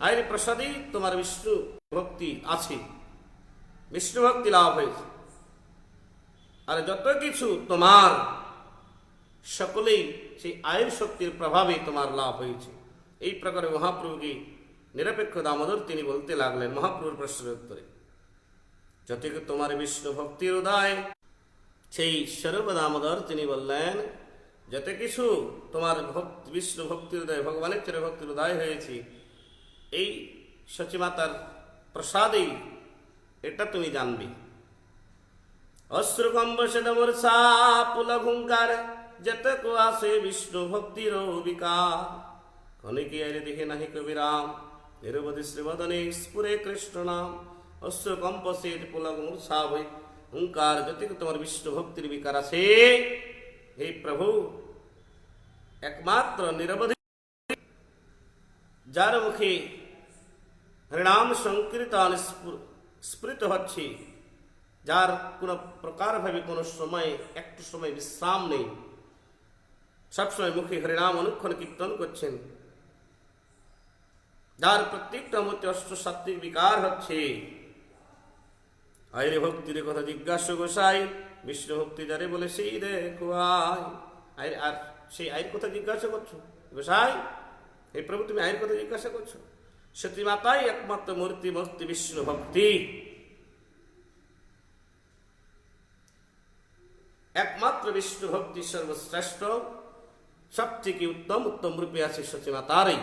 আইর প্রসাদে তোমার বিষ্ণু ভক্তি আছে, বিষ্ণু ভক্তি লাভ হয়েছে। আর যত কিছু তোমার সকলেই সেই আয়ের শক্তির প্রভাবে তোমার লাভ হয়েছে। এই প্রকারে মহাপ্রভুকে নিরপেক্ষ দামোদর তিনি বলতে লাগলেন মহাপ্রভুর প্রশ্নের উত্তরে, যত তোমার বিষ্ণু ভক্তির উদয়। সেই স্বরূপ দামোদর তিনি বললেন, যত কিছু তোমার বিষ্ণু ভক্তির উদয়, ভগবানের চরে ভক্তির উদয় হয়েছে, এই সচিমাতার প্রসাদেই এটা তুমি জানবে। অশ্রুকম্ব সেদমূর্ছা পুলঘুঙ্কার, যত আসে বিষ্ণু ভক্তির বিকার। ক্ষণিকে আরে দেখে নাহি কবিরাম, নিরবধি শ্রীবদনে স্ফুরে কৃষ্ণ নাম। অশ্রুকম্প সে পুলঘুমূর্ছা হই হুঙ্কার, যত তোমার বিষ্ণু ভক্তির বিকার আছে হে প্রভু, একমাত্র নিরবধি যার মুখে হরিনাম সংকীর্তন স্ফুরিত হচ্ছে, যার কোন প্রকার ভাবে কোন সময় একটু সময় বিশ্রাম নেই, সবসময় মুখে হরিনাম অনুক্ষণ কীর্তন করছেন, যার প্রত্যেকটা মধ্যে অষ্টসাত্ত্বিক বিকার হচ্ছে, আইরে ভক্তির কথা জিজ্ঞাসা গোসাই, বিষ্ণু ভক্তি যারে বলে সেই দেখো আয়। আর সেই আয়ের কথা জিজ্ঞাসা করছো গোসাই, এই প্রভু তুমি আয়ের কথা জিজ্ঞাসা করছো? সতী মাতাই একমাত্র মূর্তি ভক্তি বিষ্ণু ভক্তি, একমাত্র বিষ্ণু ভক্তি সর্বশ্রেষ্ঠ, সবথেকে উত্তম উত্তম রূপে আছে সতী মাতারই।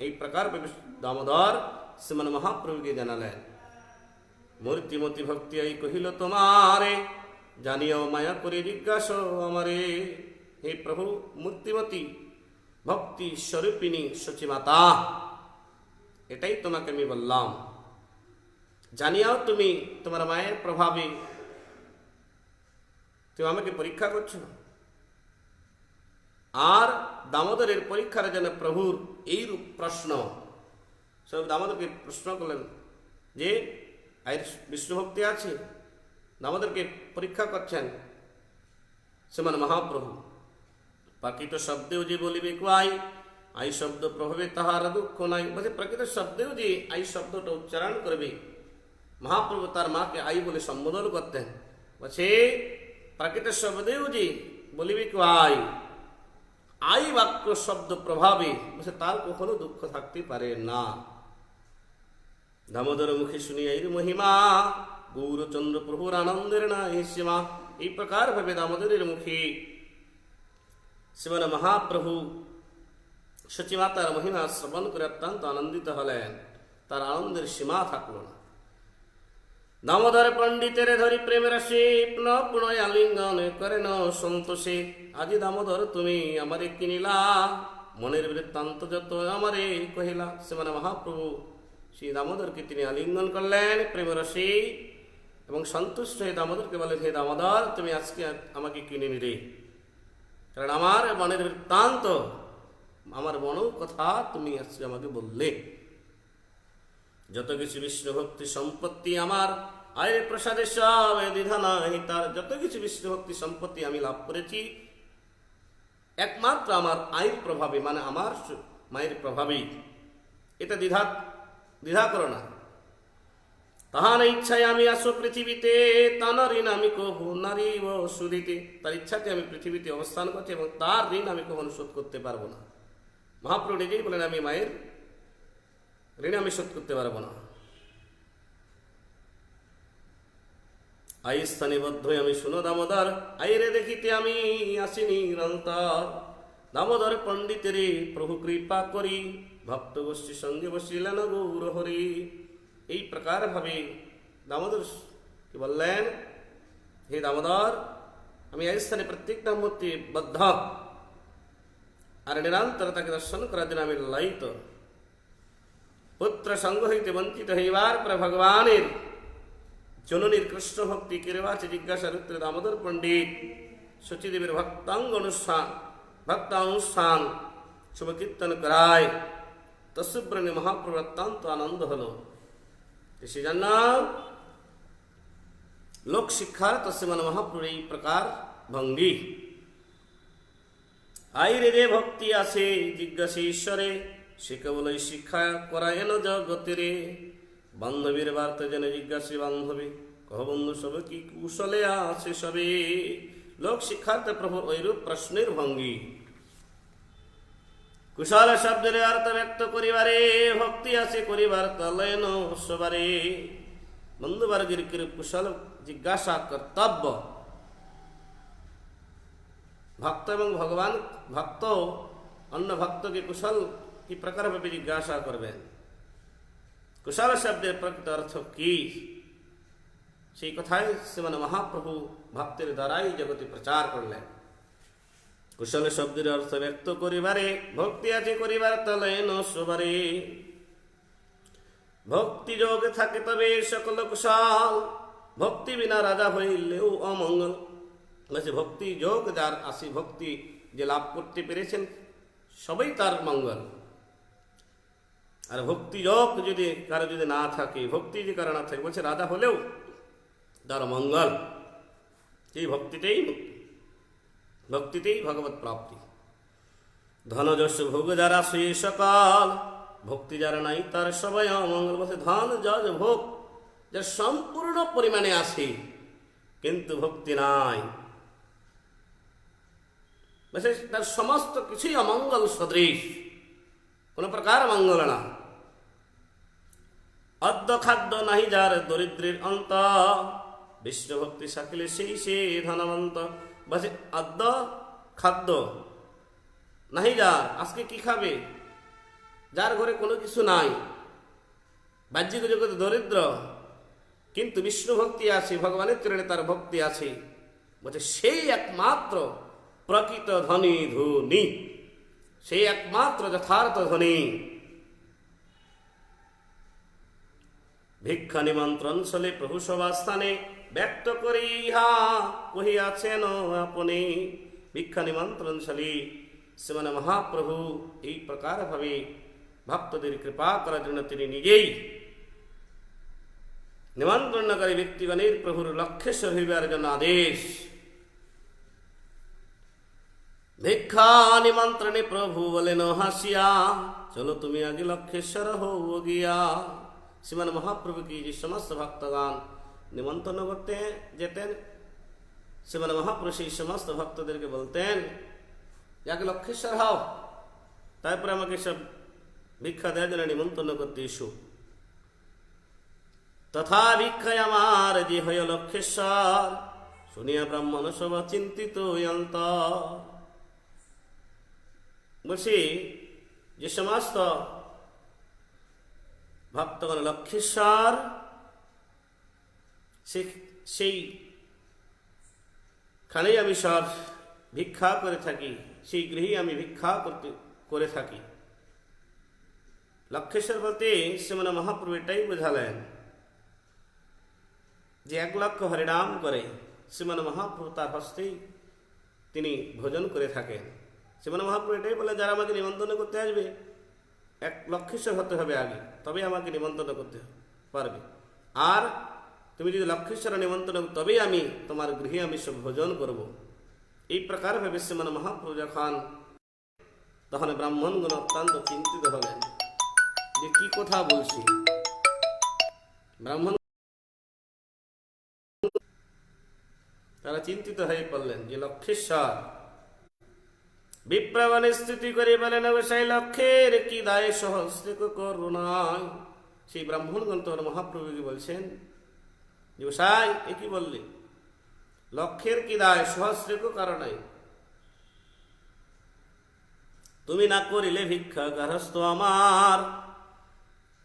এই প্রকার দামোদর শ্রীমান মহাপ্রভুকে জানালেন। মূর্তিমতি ভক্তি এই কহিল তোমারে, জানিও মায়া করে জিজ্ঞাসা আমারে। হে প্রভু মূর্তিমতী ভক্তি স্বরূপিণী সচিমাতা, এটাই তোমাকে আমি বললাম। জানিয়াও তুমি তোমার মায়ের প্রভাবে তুমি আমাকে পরীক্ষা করছো। আর দামোদরের পরীক্ষার জন্য প্রভুর এইরূপ প্রশ্ন, সব দামোদরকে প্রশ্ন করলেন যে আয়ের বিষ্ণু ভক্তি আছে, দামোদরকে পরীক্ষা করছেন শ্রীমান মহাপ্রভু। প্রকৃত শব্দেও যে বলিবে কাই, আই শব্দ প্রভাবে তাহার দুঃখ নাই। বলছে প্রকৃত শব্দেও যে আই শব্দটা উচ্চারণ করবে, মহাপ্রভু তার মাকে আই বলে সম্বোধন করতেন। বলছে প্রকৃত শব্দেও যে বলিবে কাই, আই বাক্য শব্দ প্রভাবে বলছে তার কখনো দুঃখ থাকতে পারে না। দামোদর মুখে শুনি এই মহিমা, গৌরচন্দ্র প্রভুর আনন্দের না এই সীমা। এই প্রকার ভাবে দামোদরের মুখে শ্রীমান মহাপ্রভু সচিমাতার মহিমা শ্রবণ করে অত্যন্ত আনন্দিত হলেন, তার আনন্দের সীমা থাকল না। দামোদর পণ্ডিতের ধরি প্রেমের সে পুনঃ আলিঙ্গন করেন সন্তোষে। আজি দামোদর তুমি আমারে কিনিলা, মনের বৃত্তান্ত যত আমারে কহিলা। শ্রীমান মহাপ্রভু শ্রী দামোদরকে তিনি আলিঙ্গন করলেন প্রেমের রসে এবং সন্তুষ্ট হয়ে দামোদরকে বলেন, হে দামোদর তুমি আজকে আমাকে কিনে নিলে, কারণ আমার মনের বৃত্তান্ত, আমার মন কথা তুমি আজকে আমাকে বললে। যত কিছু বিষ্ণু ভক্তি সম্পত্তি আমার, আয়ের প্রসাদে সব দ্বিধা নাই তার। যত কিছু বিষ্ণু ভক্তি সম্পত্তি আমি লাভ করেছি একমাত্র আমার আয়ের প্রভাবে, মানে আমার মায়ের প্রভাবেই। এটা দ্বিধা করো না। তাহার ইচ্ছায় আমি আসো পৃথিবীতে, তার ঋণ আমি কহু নারী ও সুদিতে। তার ইচ্ছাতে আমি পৃথিবীতে অবস্থান করছি এবং তার ঋণ আমি কখনো শোধ করতে পারবো না। মহাপ্রভু নিজেই বলেন আমি মায়ের ঋণ আমি শোধ করতে পারবো না। আই স্থানে বদ্ধ আমি শুনো দামোদর, আইরে দেখিতে আমি আসিনি নিরন্তর। দামোদর পণ্ডিতের প্রভু কৃপা করি, ভক্ত গোষ্ঠী সঙ্গে বসিলেন গৌর হরি। এই প্রকার ভাবে দামোদর কি বললেন, হে দামোদর আমি এই স্থানে প্রত্যেকটা মূর্তি বদ্ধ, আর নিরন্তর তাকে দর্শন করার জন্য আমি লাইত। পুত্র সঙ্গ হইতে বঞ্চিত হইবার পর ভগবানের জননীর কৃষ্ণ ভক্তি কিরবাচে জিজ্ঞাসার উত্তরে দামোদর পণ্ডিত সচিদেবের ভক্তানুষ্ঠান শুভ কীর্তন করায়। তস্যব্রণে মহাপ্রভু অত্যন্ত আনন্দ হল। সেজন্য লোক শিক্ষার তস্যমান মহাপ্রভুর এই প্রকার ভঙ্গি। আইরে যে ভক্তি আছে জিজ্ঞাসে ঈশ্বরে, সে কেবল শিক্ষা করায় না জগতেরে। বান্ধবীর বার্তা যেন জিজ্ঞাসে বান্ধবী, কহ বন্ধু সবে কি কুশলে আছে সবে। লোক শিক্ষার্থে প্রভুর ঐরূপ প্রশ্নের ভঙ্গি। কুশল শব্দের অর্থ ব্যক্ত করিবারে, ভক্তি আছে করিবার তলেন সবারে। বন্ধুবর্গের কিরূপ কুশল জিজ্ঞাসা কর্তব্য। ভক্ত এবং ভগবান ভক্ত অন্য ভক্তকে কুশল কি প্রকার ভাবে জিজ্ঞাসা করবেন। কুশল শব্দের প্রকৃত অর্থ কি, সেই কথাই শ্রীমান মহাপ্রভু ভক্তের দ্বারাই জগতে প্রচার করলেন। কুশল শব্দের অর্থ ব্যক্ত করিবারে, ভক্তি আছে করিবার তলেন সবারে। ভক্তি যোগ থাকে তবে সকল কুশল, ভক্তি বিনা রাজা হইলেও অমঙ্গল। বলছে ভক্তি যোগ যার আসি, ভক্তি যে লাভ করতে পেরেছেন সবই তার মঙ্গল। আর ভক্তি যোগ যদি কারো যদি না থাকে, ভক্তি যে কারো না থাকে, বলছে রাজা হলেও তার মঙ্গল। সেই ভক্তিতেই ভগবত প্রাপ্তি। ধন যশ ভোগ যারা সে সকাল, ভক্তি যারা নাই তার সবাই অমঙ্গল। বলছে ধন যশ ভোগ যার সম্পূর্ণ পরিমাণে আসে কিন্তু ভক্তি নাই, বলছে তার সমস্ত কিছুই অমঙ্গল সদৃশ, কোন প্রকার মঙ্গল না। অদ্য খাদ্য নাহি যার দরিদ্রের অন্ত, বিষ্ণু ভক্তি সাকিলে সেই সে ধনবন্ত। বলছে অদ্য খাদ্য নাহি যার, আজকে কি খাবে, যার ঘরে কোনো কিছু নাই, বাহ্যিক জগতে দরিদ্র, কিন্তু বিষ্ণু ভক্তি আছে, ভগবানের চরণে তার ভক্তি আছে, বলছে সেই একমাত্র প্রকৃত ধনী ধনী, সেই একমাত্র যথার্থ ধনী। ভিক্ষা নিমন্ত্রণ চলে প্রভু সভাস্থানে, ব্যক্ত করি ইহা কহিয়াছেন আপনি। ভিক্ষা নিমন্ত্রণ চলে শ্রীমান মহাপ্রভু এই প্রকার ভাবে ভক্তদের কৃপা করার জন্য তিনি নিজেই নিমন্ত্রণকারী ব্যক্তিগণের প্রভুর লক্ষ্যেশ্বর হইবার জন্য আদেশ। ভিক্ষা নিমন্ত্রণে প্রভু বলেন হাসিয়া, চলো তুমি আগে লক্ষ্যেশ্বর হও গিয়া। শ্রীমান মহাপ্রভুকে যে সমস্ত ভক্তগণ নিমন্ত্রণ করতে যেতেন, শ্রীমান মহাপ্রভু সেই সমস্ত ভক্তদেরকে বলতেন যে আগে লক্ষ্যেশ্বর হও, তারপরে আমাকে সব ভিক্ষা দেওয়ার জন্য নিমন্ত্রণ করতে এসো। তথা ভিক্ষায় আমার যে হয় লক্ষ্যেশ্বর, শুনিয়া ব্রাহ্মণ সব চিন্তিত অন্তর। বলছি যে সমস্ত ভক্তগণ লক্ষ্যেশ্বর সেই খানেই আমি সব ভিক্ষা করে থাকি, সেই গৃহেই আমি ভিক্ষা করে থাকি। লক্ষ্যেশ্বর বলতে শ্রীমান মহাপ্রভু এটাই বোঝালেন যে 1 লক্ষ হরিনাম করে শ্রীমান মহাপ্রভু তার হস্তেই তিনি ভোজন করে থাকেন। শ্রীমান মহাপ্রভু এটাই বলে, যারা আমাকে নিমন্ত্রণ করতে আসবে 1 লক্ষেশ্বর হতে হবে আগে, তবে আমাকে নিমন্ত্রণ করতে পারবে। আর তুমি যদি লক্ষ্যেশ্বর নিমন্ত্রণ, তবেই আমি তোমার গৃহে আমি সব ভোজন করব। এই প্রকার ভেবে শ্রীমান মহাপ্রভু যখন, তখন ব্রাহ্মণগণ অত্যন্ত চিন্তিত হলেন যে কি কথা বলছি। ব্রাহ্মণ তারা চিন্তিত হয়ে পড়লেন যে লক্ষ্যেশ্বর। বিপ্রগণ স্থিতি করে বলেন, সেই লক্ষ্যের কি দায় সহস্রিক করুণায়। সেই ব্রাহ্মণগণ তখন মহাপ্রভুকে বলছেন যে গোসাই এ কি বললে, লক্ষ্যের কি দায় সহস্রিক কারণে, তুমি না করিলে ভিক্ষা গারস্থ আমার।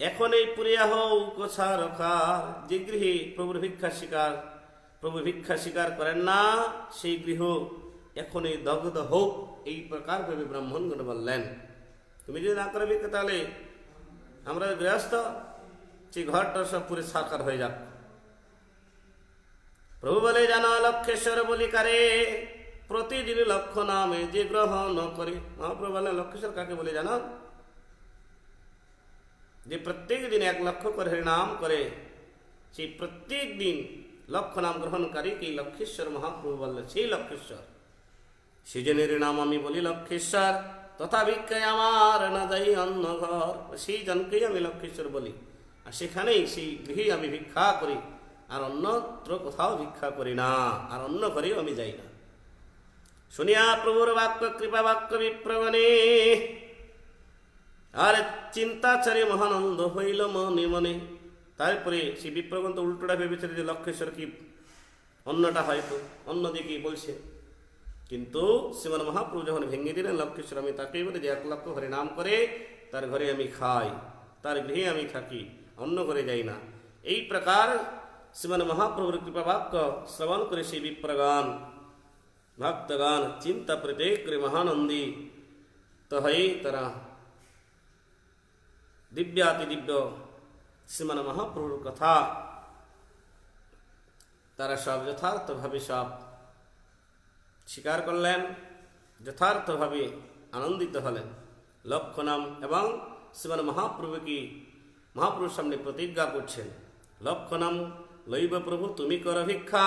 এখন এই পুরিয়া হও কোছা রখার। যে গৃহে প্রভু ভিক্ষা স্বীকার করেন না, সেই গৃহ এখন এই দগ্ধ হোক। এই প্রকার ভেবে ব্রাহ্মণগণ বললেন, তুমি যদি না করে ভিক্ষা, তাহলে আমরা গৃহস্থ, সেই ঘরটা সব পুরে সাকার হয়ে যাক। প্রভু বলে, জানো লক্ষ্যেশ্বর বলি কারে, প্রতিদিন লক্ষ্য নামে যে গ্রহণ করে। মহাপ্রভু বলেন, লক্ষ্যেশ্বর কাকে বলে জানো? যে প্রত্যেক দিন 1 লক্ষ করে হরিনাম করে, সেই প্রত্যেক দিন লক্ষ্য নাম গ্রহণকারী কি লক্ষ্যেশ্বর মহাপ্রভু বললেন, সেই লক্ষ্যেশ্বর। সেজনের নাম আমি বলি লক্ষ্যেশ্বর, তথা ভিক্ষায় আমার না যাই অন্য ঘর। সেই জনকেই আমি লক্ষ্যেশ্বর বলি, আর সেখানেই সেই গৃহে আমি ভিক্ষা করি, আর অন্যত্র কোথাও ভিক্ষা করি না, আর অন্য ঘরেও আমি যাই না। শুনিয়া প্রভুর বাক্য কৃপা বাক্য বিপ্রগণে, আর চিন্তাচারে মহানন্দ হইল মনে মনে। তারপরে সেই বিপ্রগণ তো উল্টোটা ভেবেছিল যে লক্ষ্যেশ্বর কি অন্যটা হয়তো অন্যদিকে বলছে, কিন্তু শ্রীমান মহাপ্রভু যখন ভেঙে দিলেন লক্ষ্যেশ্বর আমি তাকেই বলে যে 1 লক্ষ ঘরে নাম করে, তার ঘরে আমি খাই, তার গৃহে আমি থাকি, অন্য ঘরে যাই না। এই প্রকার শ্রীমান মহাপ্রভুর কৃপা বাক্য শ্রবণ করে সেই বিপ্রগণ ভক্তগণ চিন্তা প্রত্যেক করে মহানন্দী তো হয়ে তারা দিব্যাতি দিব্য শ্রীমান মহাপ্রভুর কথা তারা সব যথার্থভাবে সব স্বীকার করলেন, যথার্থভাবে আনন্দিত হলেন। লক্ষ্য নাম এবং শ্রীমান মহাপ্রভুর সামনে প্রতিজ্ঞা করছেন, লক্ষ্য নাম লইব প্রভু তুমি কর ভিক্ষা,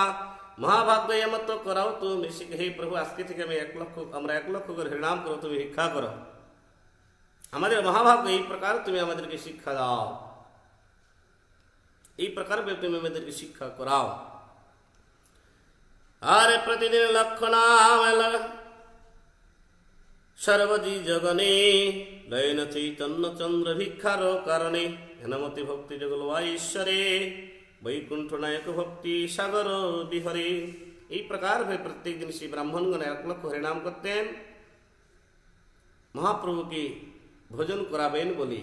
মহাভাগ্য এমত করাও তুমি। হে প্রভু, আজকে থেকে আমরা 1 লক্ষ করে হরিনাম করো, তুমি ভিক্ষা করো। আমাদের মহাভাগ্য এই প্রকার, তুমি আমাদেরকে শিক্ষা দাও, এই প্রকার তুমি আমাদেরকে শিক্ষা করাও। আর প্রতিদিন লক্ষ্য নাম সর্বজি জগনে, লয়ন চৈতন্য চন্দ্র ভিক্ষার কারণে, হেনমতি ভক্তি জগল ঈশ্বরে, বৈকুণ্ঠ নায়ক ভক্তি সাগর বিহরে। এই প্রকার ভাবে প্রত্যেক দিন শ্রী ব্রাহ্মণগণ 1 লক্ষ হরিনাম করতেন, মহাপ্রভুকে ভোজন করাবেন বলি।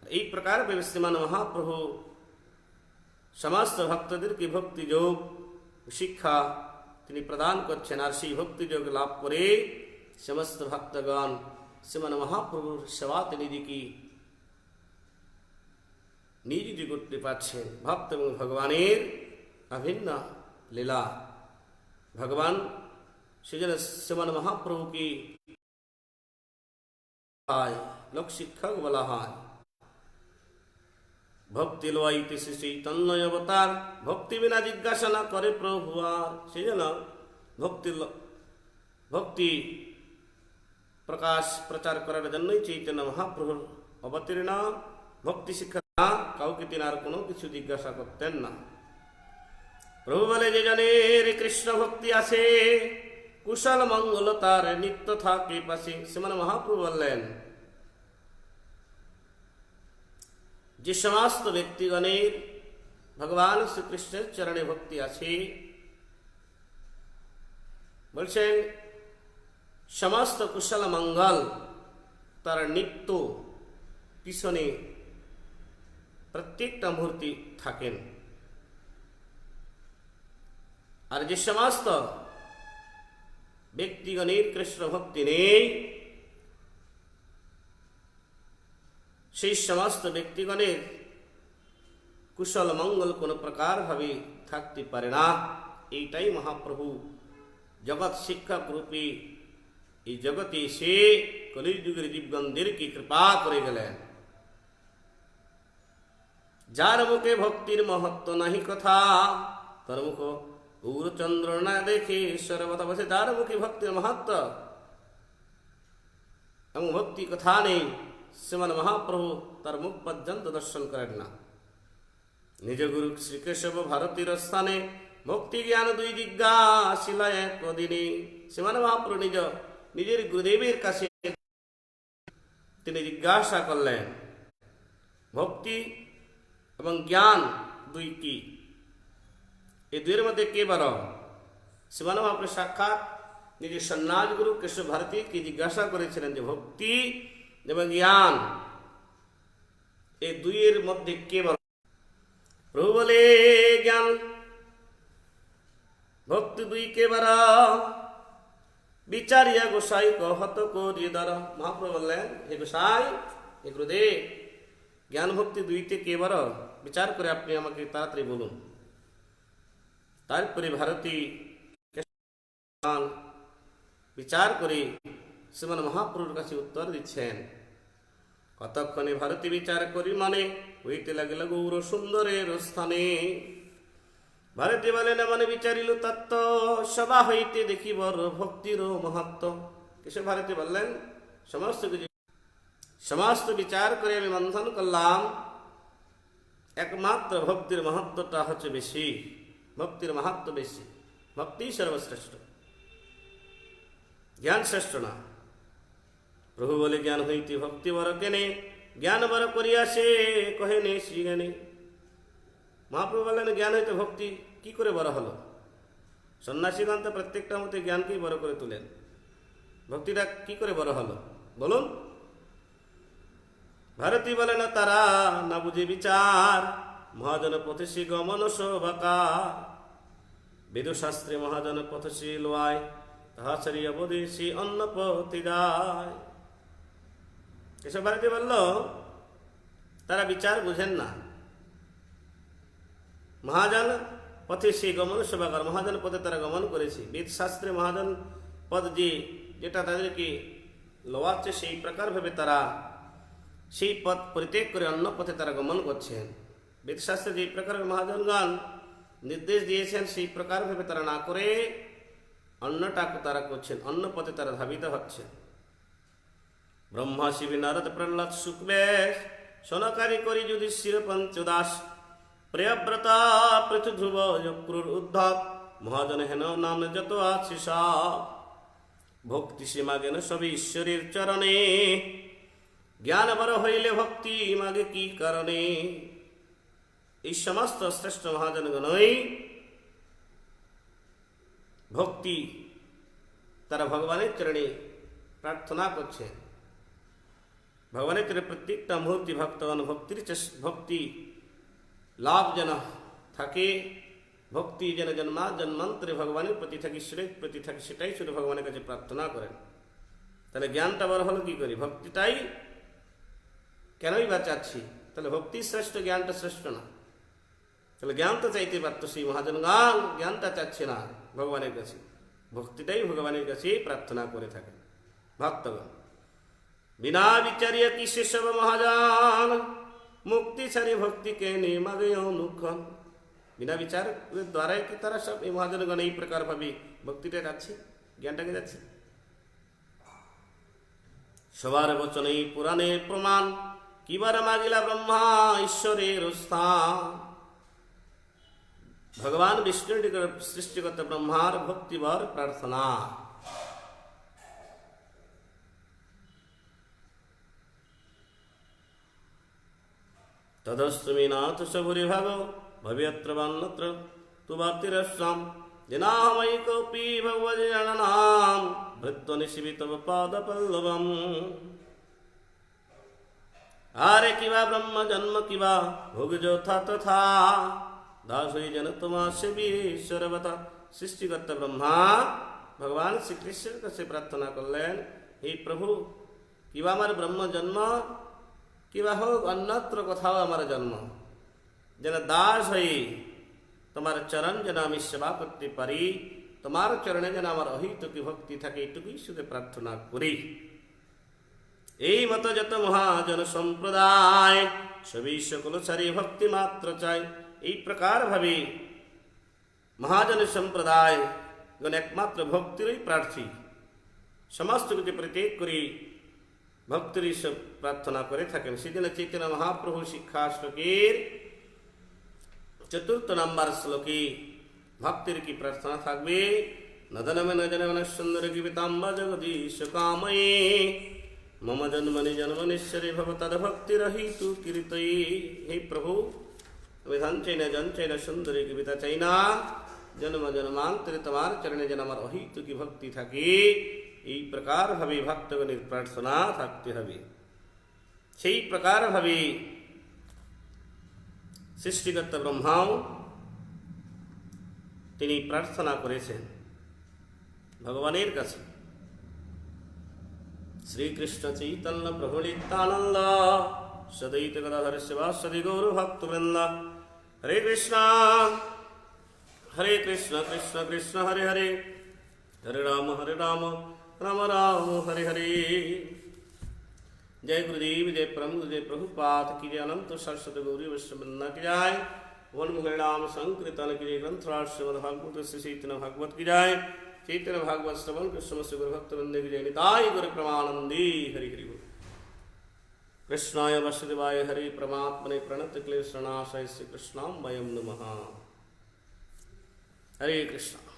এই প্রকার ভাবে শ্রীমান মহাপ্রভু সমস্ত ভক্তদেরকে ভক্তি যোগ শিক্ষা তিনি প্রদান করছেন। আর সেই ভক্তিযোগ লাভ করে সমস্ত ভক্তগণ শ্রীমান মহাপ্রভুর সেবাতে নিজেকে নিয়োজিত করতে পারছেন। ভক্ত এবং ভগবানের অভিন্ন লীলা। ভগবান সেজন্য শ্রীমান মহাপ্রভুকে লোক শিক্ষক বলা হয়। ভক্তি লোয়াইতে শ্রী চৈতন্য অবতার, ভক্তি বিনা জিজ্ঞাসা না করে প্রভু আর। সেই জন্য ভক্তি প্রকাশ প্রচার করার জন্যই চৈতন্য মহাপ্রভুর অবতীর্ণ। ভক্তি শিক্ষা না কাউকে তিনি আর কোনো কিছু জিজ্ঞাসা করতেন না। প্রভু বলে, যে জনের কৃষ্ণ ভক্তি আছে, কুশল মঙ্গল তার নিত্য থাকে পাশে। শ্রীমান মহাপ্রভু বললেন, যে সমস্ত ব্যক্তিগণের ভগবান শ্রীকৃষ্ণের চরণে ভক্তি আছে, বলছেন সমস্ত কুশল মঙ্গল তার নিত্য পিছনে প্রত্যেকটা মুহূর্তে থাকেন। আর যে সমস্ত ব্যক্তিগণের কৃষ্ণ ভক্তি নেই, সেই সমস্ত ব্যক্তিগণের কুশল মঙ্গল কোনো প্রকার ভাবে থাকতে পারে না। এইটাই মহাপ্রভু জগৎ শিক্ষক রূপে এই জগতে এসে কলিযুগের জীবগণদেরকে কৃপা করে গেলেন। যার মুখে ভক্তির মহত্ব নাহি কথা, তার মুখ গৌরচন্দ্র না দেখে সর্বদা বসে। যার মুখে ভক্তির মহত্ব এবং ভক্তি কথা নেই, শ্রীমান মহাপ্রভু তার মুখ পর্যন্ত দর্শন করেন না। নিজ গুরু শ্রীকেশব ভারতীর স্থানে ভক্তি জ্ঞান দুই জিজ্ঞাসিলা একদিনে। শ্রীমান মহাপ্রভু নিজের গুরুদেবের কাছে তিনি জিজ্ঞাসা করলেন, ভক্তি এবং জ্ঞান দুই কি? এই দুইয়ের মধ্যে কে বড়? শ্রীমান মহাপ্রভু সাক্ষাৎ নিজের সন্ন্যাস গুরু কেশব ভারতীকে জিজ্ঞাসা করেছিলেন যে ভক্তি এবং জ্ঞান এই দুইয়ের মধ্যে কে বড়? প্রভু বলে, জ্ঞান ভক্তি দুই কে বড়, বিচারিয়া গোসাই কহত করি দর। মহাপ্রভু বললেন, হে গোসাই, হে গুরুদেব, জ্ঞান ভক্তি দুইতে কে বড়? বিচার করে আপনি আমাকে তাড়াতাড়ি বলুন। তারপরে ভারতী বিচার করে শ্রীমান মহাপ্রভুর কাছে উত্তর দিচ্ছেন। কতক্ষণে ভারতী বিচার করি মানে হইতে লাগিল গৌর সুন্দরের স্থানে। ভারতী বলেন, মানে বিচারিল তত্ত্ব, সদা হইতে দেখিবর ভক্তির মহত্ব। কেশব ভারতী বললেন, সমস্ত বিচার করে আমি মন্থন করলাম, একমাত্র ভক্তির মহত্বটা হচ্ছে বেশি, ভক্তির মাহাত্ম বেশি। ভক্তি সর্বশ্রেষ্ঠ, জ্ঞান শ্রেষ্ঠ না। প্রভু বলে, জ্ঞান হইতে ভক্তি বড় কেনে, জ্ঞান বড় করিয়া সে কহে নে শ্রী জ্ঞানী। মহাপ্রভু বললেন, জ্ঞান হইতে ভক্তি কি করে বড় হলো? সন্ন্যাসীগণ তো প্রত্যেকটা মতে জ্ঞানকেই বড় করে তুলেন, ভক্তিটা কি করে বড় হলো বলুন? ভারতী বলে, না তারা না বুঝে বিচার, মহাজন পথে সে গমন শোভাকা। বেদশাস্ত্রে মহাজন পথ সে লোয়ায়, তাহা ছাড়িয়া বদেশী অন্য পথে যায়। এসব ভারতী বলল, তারা বিচার বুঝেন না। মহাজন পথে সে গমন শোভাকার, মহাজন পথে তারা গমন করেছে। বেদশাস্ত্রে মহাজন পদ যেটা তাদেরকে লোয়াচ্ছে, সেই প্রকার ভাবে তারা সেই পথ পরিত্যাগ করে অন্য পথে তারা গমন করছেন। বেদশাস্ত্রে যে প্রকার মহাজনগণ নির্দেশ দিয়েছেন, সেই প্রকার ভাবে তারা না করে অন্যটাকে তারা করছেন, অন্য পথে তারা ধাবিত হচ্ছেন। ব্রহ্মা শিবী নারদ প্রহ্লাদ শুকবেশ, সনকারী করি যুধিষ্ঠির পঞ্চদাস। প্রিয়ব্রতা পৃথু ধ্রুব ক্রুর উদ্ধব, মহাজন হেন নাম যত আছে সব। ভক্তি সীমা জ্ঞান সবই ঈশ্বরের চরণে, জ্ঞান বড় হইলে ভক্তি মাগে কি কারণে। এই সমস্ত শ্রেষ্ঠ মহাজনগণই ভক্তি তারা ভগবানের চরণে প্রার্থনা করছে। ভগবানের চরণে প্রত্যেকটা মুহূর্তে ভক্তগণ ভক্তি লাভ যেন থাকে, ভক্তি যেন জন্মা জন্মান্তরে ভগবানের প্রতি থাকি, ঈশ্বরের প্রতি থাকি, সেটাই শুধু ভগবানের কাছে প্রার্থনা করেন। তাহলে জ্ঞানটা বড় হলো কি করি? ভক্তিটাই কেনই বা চাচ্ছি? তাহলে ভক্তি শ্রেষ্ঠ, জ্ঞানটা শ্রেষ্ঠ না। তাহলে জ্ঞান তো চাইতে পারত সেই মহাজন, জ্ঞানটা চাচ্ছে না ভগবানের কাছে, ভক্তিটাই ভগবানের কাছে প্রার্থনা করে থাকে ভক্তগণ। বিনা বিচারিয়া কি সেসব মহাজন, মুক্তি ছাড়ি ভক্তি के निमागे अनुक्षण। बिना विचार द्वारा कि तारा सब এই মহাজনগণ এই প্রকার ভাবে ভক্তিটা যাচ্ছে, জ্ঞানটাকে যাচ্ছে। সবার বচনেই পুরাণের প্রমাণ, কিবার মাগিলা ব্রহ্মা ঈশ্বরের স্থান। ভগবান বিষ্ণুর সৃষ্টিগত ব্রহ্মার ভক্তিবর প্রার্থনা। তদস্মি নাথ সবুরি ভাগ ভবিয়ত্র বান্নত্র তুবাতিরস্বাম দিনাহমৈকোপি ভগবতি জননাম ভৃত্য নিশিবিত পাদ পল্লবম। আরে কিবা ব্রহ্ম জন্ম কিবা ভোগ যথা তথা, দাস হই যেন তোমার সেবী ঈশ্বরবতা। সৃষ্টিকর্তা ব্রহ্মা ভগবান শ্রীকৃষ্ণের কাছে প্রার্থনা করলেন, হে প্রভু, কিবা আমার ব্রহ্ম জন্ম, কিবা হোক অন্যত্র কোথাও আমার জন্ম, যেন দাস হই তোমার চরণ যেন আমি সেবা করতে পারি, তোমার চরণে যেন আমার অহিতুকি ভক্তি থাকে, এইটুকুই শুধু প্রার্থনা করি। এই মতো যত মহাজন সম্প্রদায় সবই সকল সারি ভক্তি মাত্র চাই। এই প্রকার ভাবে মহাজন সম্প্রদায় গণ একমাত্র ভক্তিরই প্রার্থী, সমস্ত কিছু পরিত্যাগ করি ভক্তির সব প্রার্থনা করে থাকেন। সেদিন চৈতন্য মহাপ্রভু শিক্ষা শ্লোকের 4 নম্বর শ্লোকে ভক্তির কি প্রার্থনা থাকবে? নদনমে নজনমন সুন্দর গীতাম্বা জগদীশ কাময়ে মম জন্মনি জন্মনিশ্বরে ভব তদ ভক্তি রহিতু কীর্তয়ে। হে প্রভু, আমি ধন চাই না, জন চাই না, সুন্দরী কবিতা চাই না, জন্ম জন্মান্তরে তোমার চরণে যেন আমার অহিতুকি ভক্তি থাকে। এই প্রকার ভাবে ভক্তগণের প্রার্থনা থাকতে হবে। সেই প্রকার ভাবে সৃষ্টিকর্তা ব্রহ্মাও তিনি প্রার্থনা করেছেন ভগবানের কাছে। শ্রীকৃষ্ণ চৈতন্য প্রভু নিত্যানন্দ সদৈত গদাধর শিবাসদি গৌর ভক্তবৃন্দ। হরে কৃষ্ণ কৃষ্ণ কৃষ্ণ হরে হরে, হরে রাম राम राम हरे हरे। जय गुरुदेव, जय प्रभु, जय प्रभुपाद की जय। अनंत सरस्वती गौरी वैष्णवृंदा की जाय। वन मुगेणाम संकीर्तन की जय। ग्रंथराज श्रीमद् भागवत श्री चैतन्य भागवत की जाय। चैतन्य भागवत श्रवण के समस्त गुरु भक्त वृंदे की जय। निताय गुरु प्रमानंदी हरि हरि बोल। कृष्णाय वसुदेवाय हरे परमात्मने प्रणत क्लेशनाशाय श्री कृष्णाय वयं नमः। हरे कृष्ण।